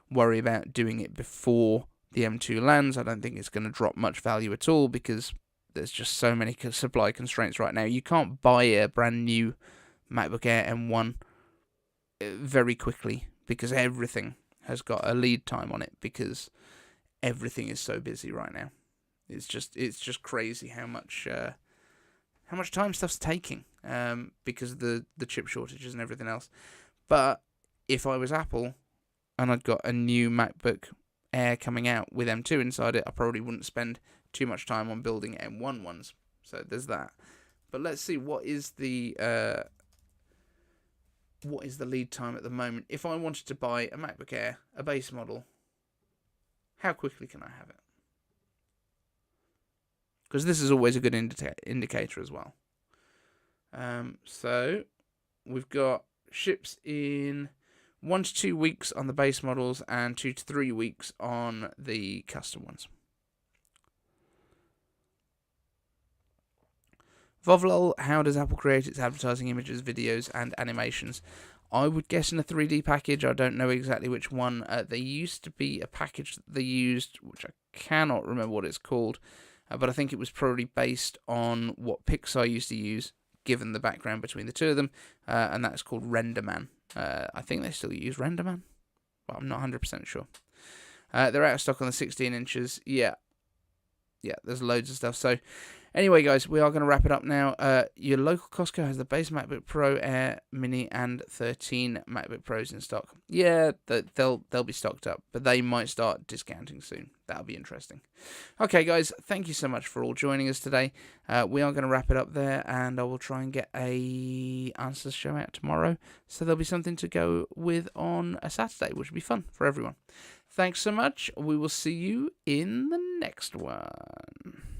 worry about doing it before the M2 lands. I don't think it's going to drop much value at all, because there's just so many supply constraints right now. You can't buy a brand new MacBook Air M1 very quickly, because everything has got a lead time on it, because everything is so busy right now. It's just crazy how much time stuff's taking, because of the chip shortages and everything else. But if I was Apple and I'd got a new MacBook Air coming out with M2 inside it, I probably wouldn't spend too much time on building M1 ones. So there's that. But let's see, what is the lead time at the moment? If I wanted to buy a MacBook Air, a base model, how quickly can I have it? Because this is always a good indicator as well. So we've got ships in 1 to 2 weeks on the base models and 2 to 3 weeks on the custom ones. Vovlol, how does Apple create its advertising images, videos, and animations? I would guess in a 3D package. I don't know exactly which one. There used to be a package that they used, which I cannot remember what it's called, but I think it was probably based on what Pixar used to use, given the background between the two of them, and that's called RenderMan. I think they still use RenderMan, but I'm not 100% sure. They're out of stock on the 16 inches. Yeah, there's loads of stuff. So anyway, guys, we are going to wrap it up now. Your local Costco has the base MacBook Pro Air Mini and 13 MacBook Pros in stock. Yeah, they'll be stocked up, but they might start discounting soon. That'll be interesting. Okay, guys, thank you so much for all joining us today. We are going to wrap it up there, and I will try and get a answers show out tomorrow, so there'll be something to go with on a Saturday, which will be fun for everyone. Thanks so much. We will see you in the next one.